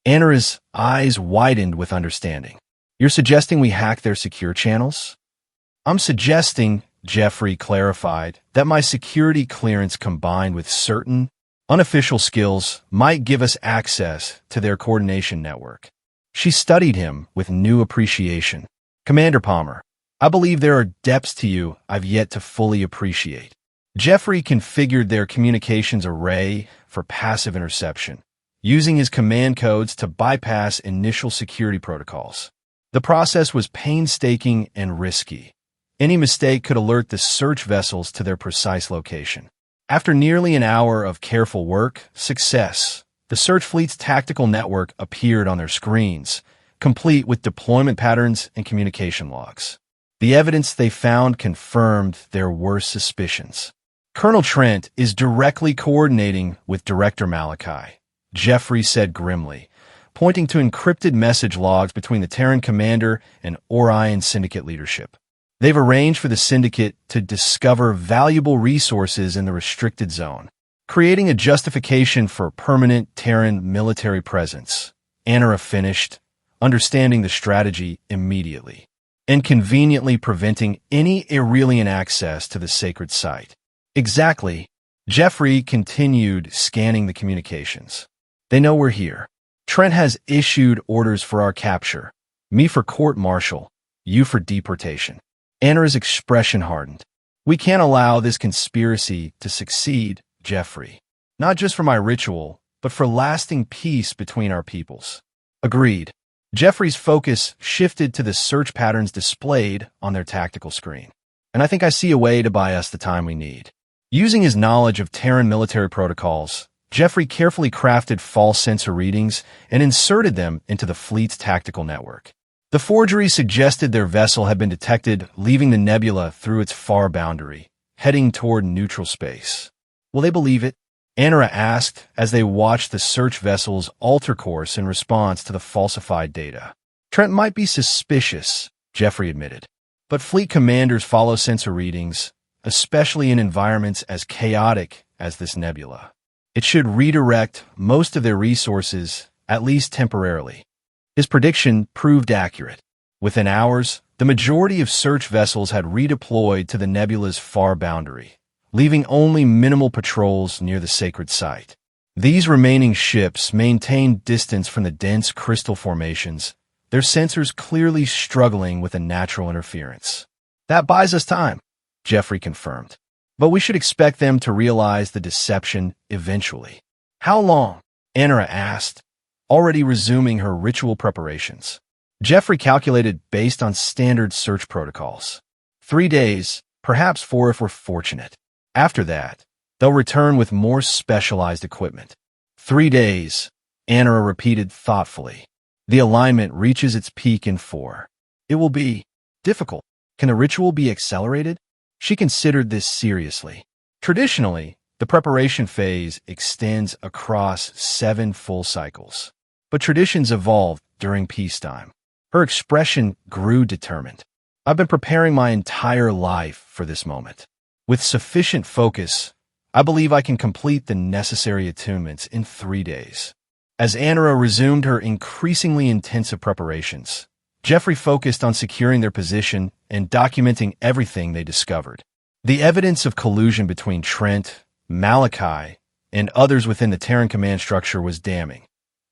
Anara's eyes widened with understanding. You're suggesting we hack their secure channels? I'm suggesting, Jeffrey clarified, that my security clearance combined with certain unofficial skills might give us access to their coordination network. She studied him with new appreciation. Commander Palmer, I believe there are depths to you I've yet to fully appreciate. Jeffrey configured their communications array for passive interception, using his command codes to bypass initial security protocols. The process was painstaking and risky. Any mistake could alert the search vessels to their precise location. After nearly an hour of careful work, the search fleet's tactical network appeared on their screens, complete with deployment patterns and communication logs. The evidence they found confirmed their worst suspicions. Colonel Trent is directly coordinating with Director Malachi, Jeffrey said grimly, pointing to encrypted message logs between the Terran commander and Orion Syndicate leadership. They've arranged for the Syndicate to discover valuable resources in the restricted zone, creating a justification for permanent Terran military presence. Anara finished, understanding the strategy immediately, and conveniently preventing any Aurelian access to the sacred site. Exactly. Jeffrey continued scanning the communications. They know we're here. Trent has issued orders for our capture. Me for court-martial, you for deportation. Anara's expression hardened. We can't allow this conspiracy to succeed, Jeffrey. Not just for my ritual, but for lasting peace between our peoples. Agreed. Jeffrey's focus shifted to the search patterns displayed on their tactical screen. And I think I see a way to buy us the time we need. Using his knowledge of Terran military protocols, Jeffrey carefully crafted false sensor readings and inserted them into the fleet's tactical network. The forgery suggested their vessel had been detected leaving the nebula through its far boundary, heading toward neutral space. Will they believe it? Anara asked as they watched the search vessels alter course in response to the falsified data. Trent might be suspicious, Jeffrey admitted, but fleet commanders follow sensor readings, especially in environments as chaotic as this nebula. It should redirect most of their resources, at least temporarily. His prediction proved accurate. Within hours, the majority of search vessels had redeployed to the nebula's far boundary, leaving only minimal patrols near the sacred site. These remaining ships maintained distance from the dense crystal formations, their sensors clearly struggling with a natural interference. That buys us time, Jeffrey confirmed. But we should expect them to realize the deception eventually. How long? Anara asked, already resuming her ritual preparations. Jeffrey calculated based on standard search protocols. 3 days, perhaps 4 if we're fortunate. After that, they'll return with more specialized equipment. 3 days, Anara repeated thoughtfully. The alignment reaches its peak in 4. It will be difficult. Can the ritual be accelerated? She considered this seriously. Traditionally, the preparation phase extends across 7 full cycles. But traditions evolve during peacetime. Her expression grew determined. I've been preparing my entire life for this moment. With sufficient focus, I believe I can complete the necessary attunements in 3 days. As Anara resumed her increasingly intensive preparations, Jeffrey focused on securing their position and documenting everything they discovered. The evidence of collusion between Trent, Malachi, and others within the Terran command structure was damning.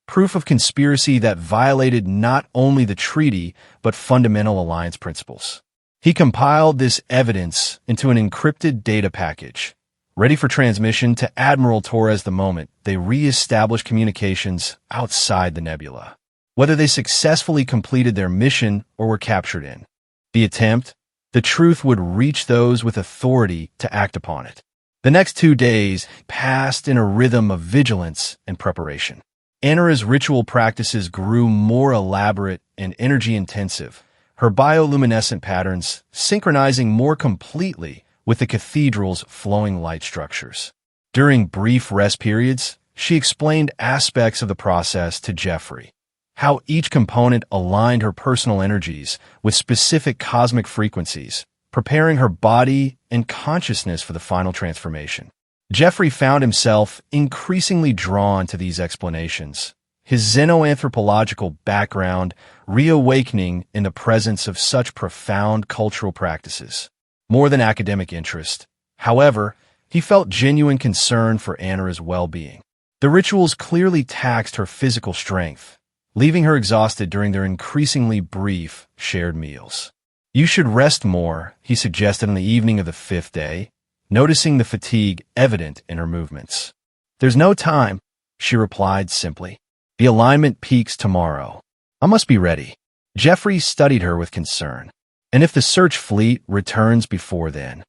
Proof of conspiracy that violated not only the treaty, but fundamental alliance principles. He compiled this evidence into an encrypted data package, ready for transmission to Admiral Torres the moment they re-established communications outside the nebula. Whether they successfully completed their mission or were captured in the attempt, the truth would reach those with authority to act upon it. The next 2 days passed in a rhythm of vigilance and preparation. Anara's ritual practices grew more elaborate and energy-intensive, her bioluminescent patterns synchronizing more completely with the cathedral's flowing light structures. During brief rest periods, she explained aspects of the process to Jeffrey, how each component aligned her personal energies with specific cosmic frequencies, preparing her body and consciousness for the final transformation. Jeffrey found himself increasingly drawn to these explanations, his xenoanthropological background reawakening in the presence of such profound cultural practices. More than academic interest, however, he felt genuine concern for Anara's well-being. The rituals clearly taxed her physical strength, leaving her exhausted during their increasingly brief, shared meals. "You should rest more," he suggested on the evening of the 5th day, noticing the fatigue evident in her movements. "There's no time," she replied simply. "The alignment peaks tomorrow. I must be ready." Jeffrey studied her with concern. "And if the search fleet returns before then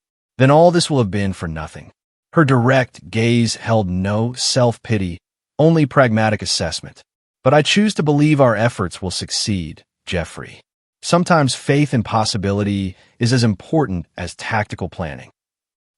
all this will have been for nothing." Her direct gaze held no self-pity, only pragmatic assessment. "But I choose to believe our efforts will succeed, Jeffrey. Sometimes faith in possibility is as important as tactical planning."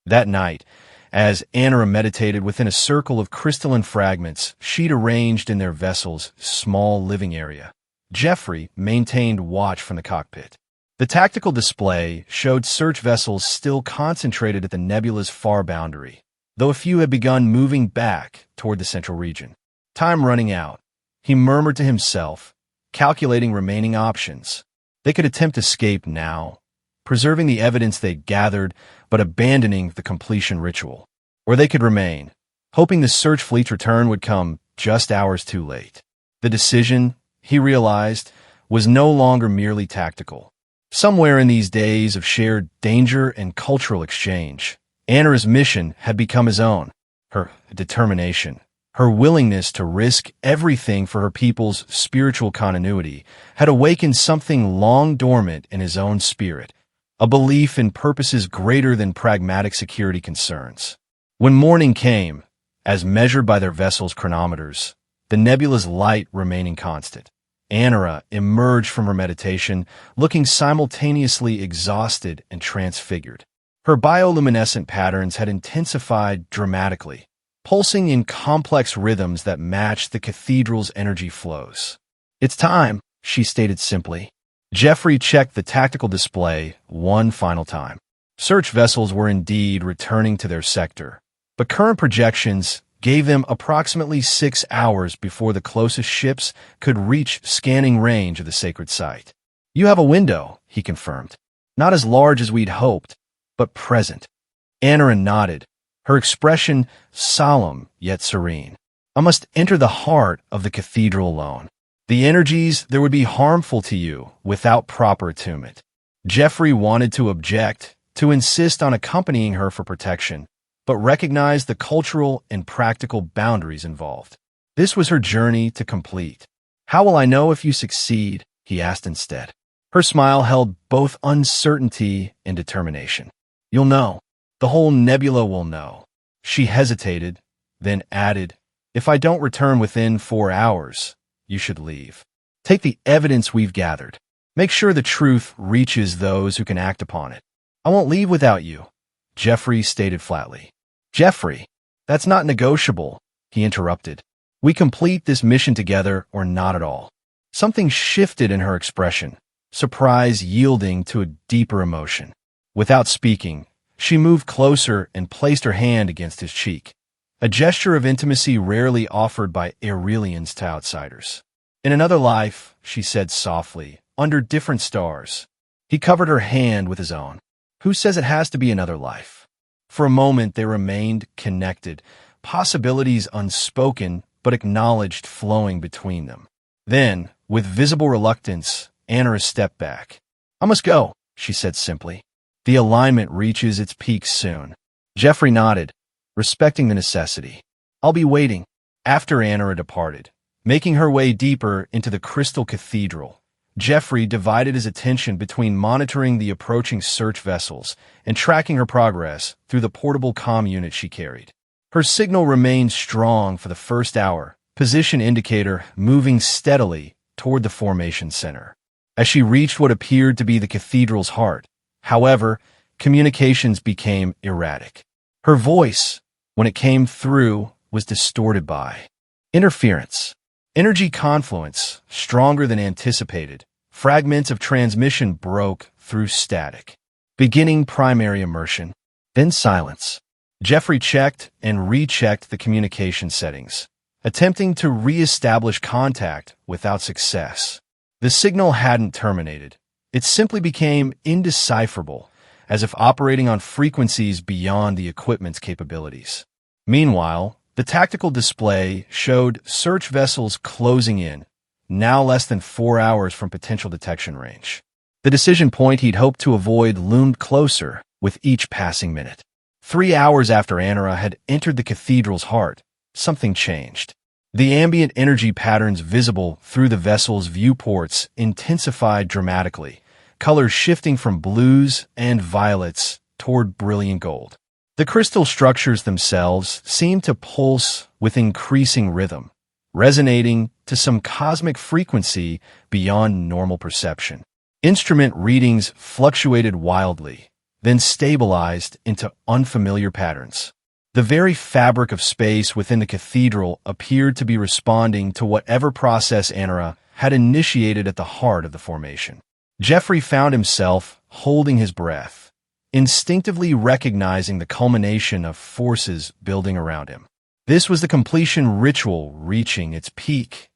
That night, as Anara meditated within a circle of crystalline fragments she'd arranged in their vessel's small living area, Jeffrey maintained watch from the cockpit. The tactical display showed search vessels still concentrated at the nebula's far boundary, though a few had begun moving back toward the central region. Time running out, he murmured to himself, calculating remaining options. They could attempt escape now, preserving the evidence they'd gathered but abandoning the completion ritual. Or they could remain, hoping the search fleet's return would come just hours too late. The decision, he realized, was no longer merely tactical. Somewhere in these days of shared danger and cultural exchange, Anara's mission had become his own. Her determination, her willingness to risk everything for her people's spiritual continuity, had awakened something long dormant in his own spirit, a belief in purposes greater than pragmatic security concerns. When morning came, as measured by their vessel's chronometers, the nebula's light remaining constant, Anara emerged from her meditation, looking simultaneously exhausted and transfigured. Her bioluminescent patterns had intensified dramatically, pulsing in complex rhythms that matched the cathedral's energy flows. "It's time," she stated simply. Jeffrey checked the tactical display one final time. Search vessels were indeed returning to their sector, but current projections gave them approximately 6 hours before the closest ships could reach scanning range of the sacred site. "You have a window," he confirmed. "Not as large as we'd hoped, but present." Anara nodded, her expression solemn yet serene. "I must enter the heart of the cathedral alone. The energies there would be harmful to you without proper attunement." Jeffrey wanted to object, to insist on accompanying her for protection, but recognized the cultural and practical boundaries involved. This was her journey to complete. "How will I know if you succeed?" he asked instead. Her smile held both uncertainty and determination. "You'll know. The whole nebula will know." She hesitated, then added, "If I don't return within 4 hours, you should leave. Take the evidence we've gathered. Make sure the truth reaches those who can act upon it." "I won't leave without you," Jeffrey stated flatly. "Jeffrey, that's not negotiable," he interrupted. "We complete this mission together or not at all." Something shifted in her expression, surprise yielding to a deeper emotion. Without speaking, she moved closer and placed her hand against his cheek, a gesture of intimacy rarely offered by Aurelians to outsiders. "In another life," she said softly, "under different stars." He covered her hand with his own. "Who says it has to be another life?" For a moment they remained connected, possibilities unspoken but acknowledged flowing between them. Then, with visible reluctance, Anara stepped back. "I must go," she said simply. "The alignment reaches its peak soon." Jeffrey nodded, respecting the necessity. "I'll be waiting." After Anara departed, making her way deeper into the crystal cathedral, Jeffrey divided his attention between monitoring the approaching search vessels and tracking her progress through the portable comm unit she carried. Her signal remained strong for the first hour, position indicator moving steadily toward the formation center. As she reached what appeared to be the cathedral's heart, however, communications became erratic. Her voice, when it came through, was distorted by interference. Energy confluence, stronger than anticipated. Fragments of transmission broke through static. Beginning primary immersion, then silence. Jeffrey checked and rechecked the communication settings, attempting to re-establish contact without success. The signal hadn't terminated. It simply became indecipherable, as if operating on frequencies beyond the equipment's capabilities. Meanwhile, the tactical display showed search vessels closing in, now less than 4 hours from potential detection range. The decision point he'd hoped to avoid loomed closer with each passing minute. 3 hours after Anara had entered the cathedral's heart, something changed. The ambient energy patterns visible through the vessel's viewports intensified dramatically, colors shifting from blues and violets toward brilliant gold. The crystal structures themselves seemed to pulse with increasing rhythm, resonating to some cosmic frequency beyond normal perception. Instrument readings fluctuated wildly, then stabilized into unfamiliar patterns. The very fabric of space within the cathedral appeared to be responding to whatever process Anara had initiated at the heart of the formation. Jeffrey found himself holding his breath, instinctively recognizing the culmination of forces building around him. This was the completion ritual reaching its peak,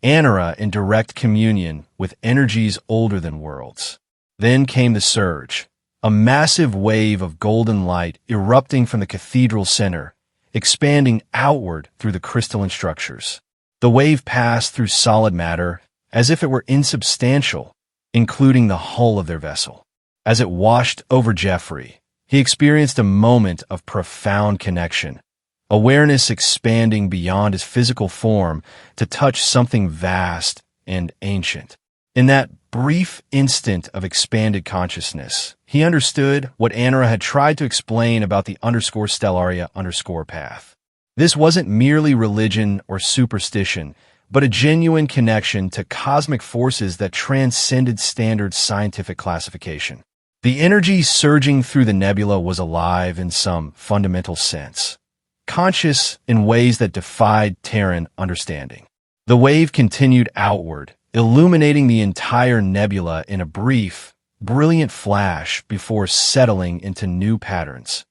Anara in direct communion with energies older than worlds. Then came the surge, a massive wave of golden light erupting from the cathedral's center, expanding outward through the crystalline structures. The wave passed through solid matter as if it were insubstantial, including the hull of their vessel. As it washed over Jeffrey, he experienced a moment of profound connection, awareness expanding beyond his physical form to touch something vast and ancient. In that brief instant of expanded consciousness, he understood what Anara had tried to explain about the _Stellaria_ path. This wasn't merely religion or superstition, but a genuine connection to cosmic forces that transcended standard scientific classification. The energy surging through the nebula was alive in some fundamental sense, conscious in ways that defied Terran understanding. The wave continued outward, illuminating the entire nebula in a brief, brilliant flash before settling into new patterns,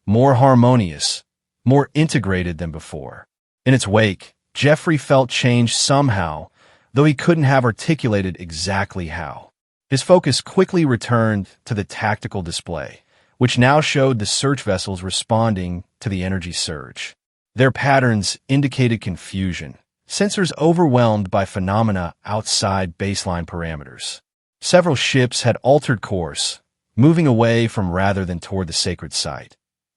more harmonious, more integrated than before. In its wake, Jeffrey felt change somehow, though he couldn't have articulated exactly how. His focus quickly returned to the tactical display, which now showed the search vessels responding to the energy surge. Their patterns indicated confusion, sensors overwhelmed by phenomena outside baseline parameters. Several ships had altered course, moving away from rather than toward the sacred site,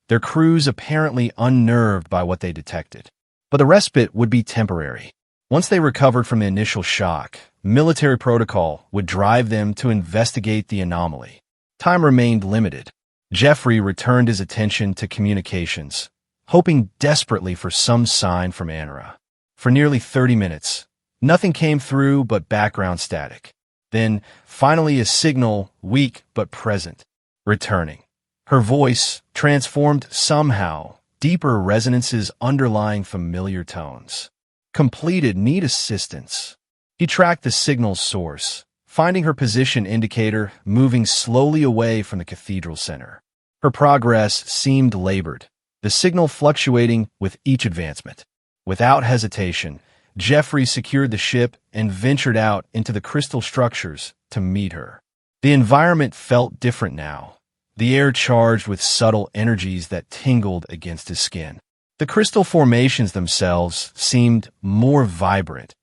their crews apparently unnerved by what they detected. But the respite would be temporary. Once they recovered from the initial shock, military protocol would drive them to investigate the anomaly. Time remained limited. Jeffrey returned his attention to communications, hoping desperately for some sign from Anara. For nearly 30 minutes, nothing came through but background static. Then, finally, a signal, weak but present, returning. Her voice transformed somehow, deeper resonances underlying familiar tones. Completed, need assistance. He tracked the signal's source, finding her position indicator moving slowly away from the cathedral center. Her progress seemed labored, the signal fluctuating with each advancement. Without hesitation, Jeffrey secured the ship and ventured out into the crystal structures to meet her. The environment felt different now, the air charged with subtle energies that tingled against his skin. The crystal formations themselves seemed more vibrant,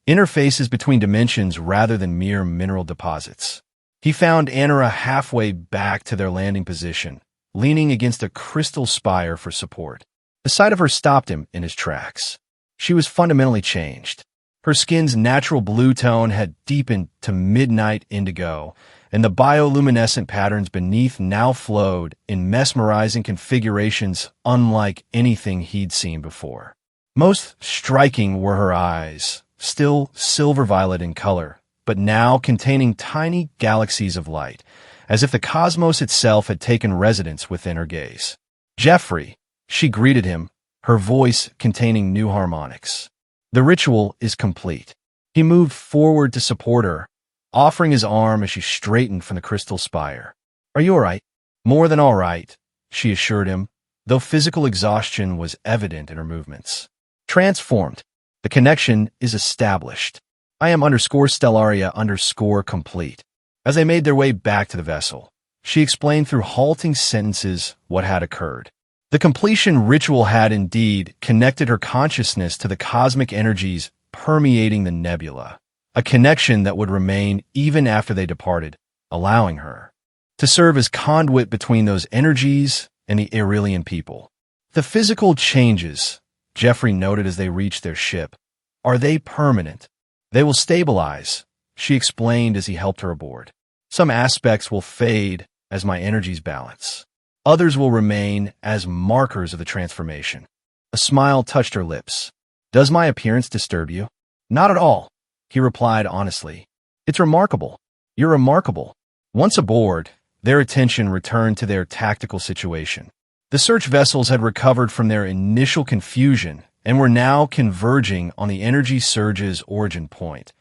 interfaces between dimensions rather than mere mineral deposits. He found Anara halfway back to their landing position, leaning against a crystal spire for support. The sight of her stopped him in his tracks. She was fundamentally changed. Her skin's natural blue tone had deepened to midnight indigo, and the bioluminescent patterns beneath now flowed in mesmerizing configurations unlike anything he'd seen before. Most striking were her eyes, still silver-violet in color, but now containing tiny galaxies of light, as if the cosmos itself had taken residence within her gaze. "Jeffrey," she greeted him, her voice containing new harmonics. "The ritual is complete." He moved forward to support her, offering his arm as she straightened from the crystal spire. "Are you all right?" "More than all right," she assured him, though physical exhaustion was evident in her movements. "Transformed." The connection is established. I am _Stellaria_complete. As they made their way back to the vessel, she explained through halting sentences what had occurred. The completion ritual had indeed connected her consciousness to the cosmic energies permeating the nebula, a connection that would remain even after they departed, allowing her to serve as conduit between those energies and the Aurelian people. The physical changes, Jeffrey noted as they reached their ship, are they permanent? They will stabilize, she explained as he helped her aboard. Some aspects will fade as my energies balance. Others will remain as markers of the transformation. A smile touched her lips. Does my appearance disturb you? Not at all, he replied honestly. It's remarkable. You're remarkable. Once aboard, their attention returned to their tactical situation. The search vessels had recovered from their initial confusion and were now converging on the energy surge's origin point,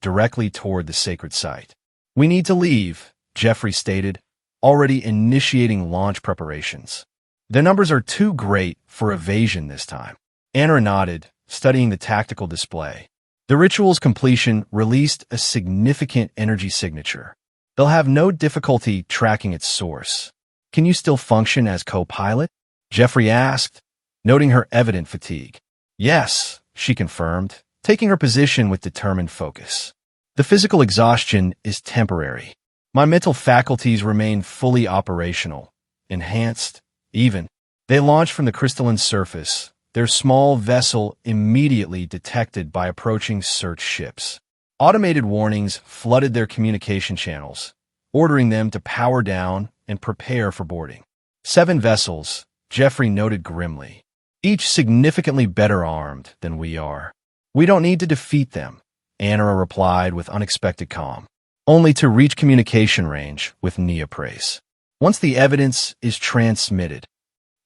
directly toward the sacred site. We need to leave, Jeffrey stated, already initiating launch preparations. The numbers are too great for evasion this time. Anna nodded, studying the tactical display. The ritual's completion released a significant energy signature. They'll have no difficulty tracking its source. Can you still function as co-pilot? Jeffrey asked, noting her evident fatigue. Yes, she confirmed, taking her position with determined focus. The physical exhaustion is temporary. My mental faculties remain fully operational, enhanced, even. They launched from the crystalline surface, their small vessel immediately detected by approaching search ships. Automated warnings flooded their communication channels, ordering them to power down and prepare for boarding. 7 vessels, Jeffrey noted grimly, each significantly better armed than we are. We don't need to defeat them, Anna replied with unexpected calm, only to reach communication range with Neoprace. Once the evidence is transmitted.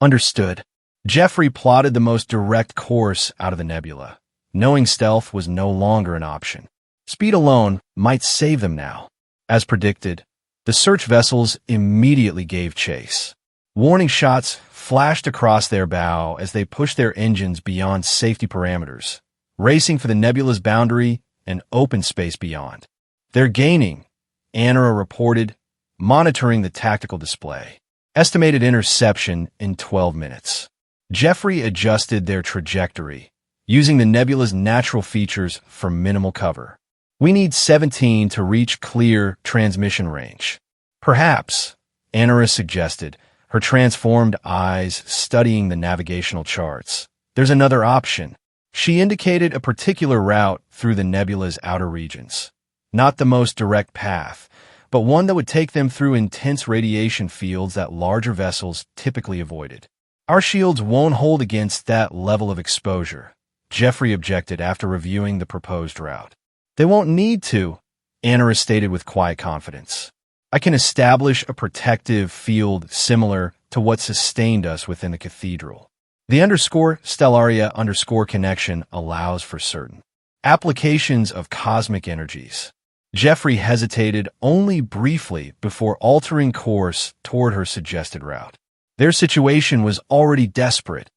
Understood. Jeffrey plotted the most direct course out of the nebula, knowing stealth was no longer an option. Speed alone might save them now. As predicted, the search vessels immediately gave chase. Warning shots flashed across their bow as they pushed their engines beyond safety parameters, racing for the nebula's boundary and open space beyond. They're gaining, Anna reported, monitoring the tactical display. Estimated interception in 12 minutes. Jeffrey adjusted their trajectory, using the nebula's natural features for minimal cover. We need 17 to reach clear transmission range. Perhaps, Anna suggested, her transformed eyes studying the navigational charts. There's another option. She indicated a particular route through the nebula's outer regions. Not the most direct path, but one that would take them through intense radiation fields that larger vessels typically avoided. Our shields won't hold against that level of exposure, Jeffrey objected after reviewing the proposed route. They won't need to, Anna stated with quiet confidence. I can establish a protective field similar to what sustained us within the cathedral. The _Stellaria_ connection allows for certain applications of cosmic energies. Jeffrey hesitated only briefly before altering course toward her suggested route. Their situation was already desperate.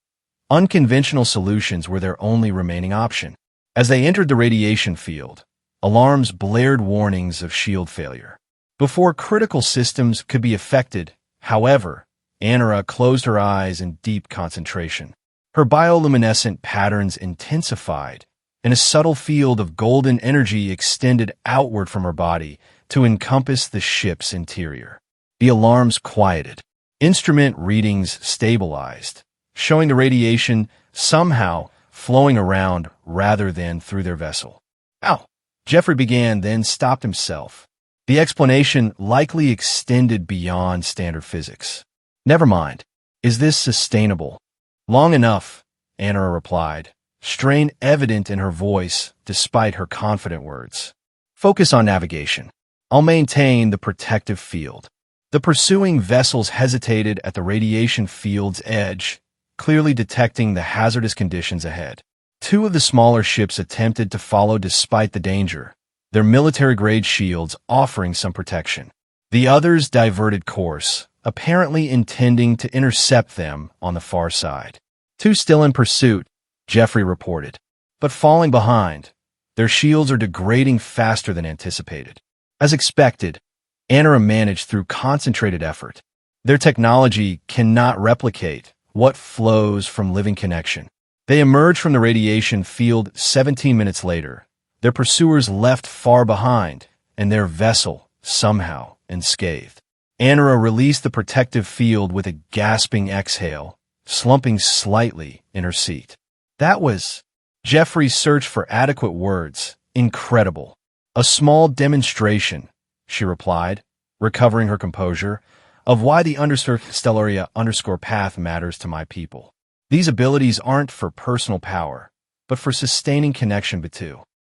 Unconventional solutions were their only remaining option. As they entered the radiation field, alarms blared warnings of shield failure. Before critical systems could be affected, however, Anna closed her eyes in deep concentration. Her bioluminescent patterns intensified, and a subtle field of golden energy extended outward from her body to encompass the ship's interior. The alarms quieted. Instrument readings stabilized, showing the radiation somehow flowing around rather than through their vessel. Ow! Jeffrey began, then stopped himself. The explanation likely extended beyond standard physics. Never mind. Is this sustainable? Long enough, Anna replied, strain evident in her voice despite her confident words. Focus on navigation. I'll maintain the protective field. The pursuing vessels hesitated at the radiation field's edge, clearly detecting the hazardous conditions ahead. 2 of the smaller ships attempted to follow despite the danger, their military-grade shields offering some protection. The others diverted course, apparently intending to intercept them on the far side. 2 still in pursuit, Jeffrey reported. but falling behind. Their shields are degrading faster than anticipated. As expected, Anura managed through concentrated effort. Their technology cannot replicate what flows from living connection. They emerged from the radiation field 17 minutes later. Their pursuers left far behind, and their vessel, somehow, unscathed. Anura released the protective field with a gasping exhale, slumping slightly in her seat. That was Jeffrey searched for adequate words. Incredible. A small demonstration, she replied, recovering her composure, of why the _Stellaria_path matters to my people. These abilities aren't for personal power, but for sustaining connection between.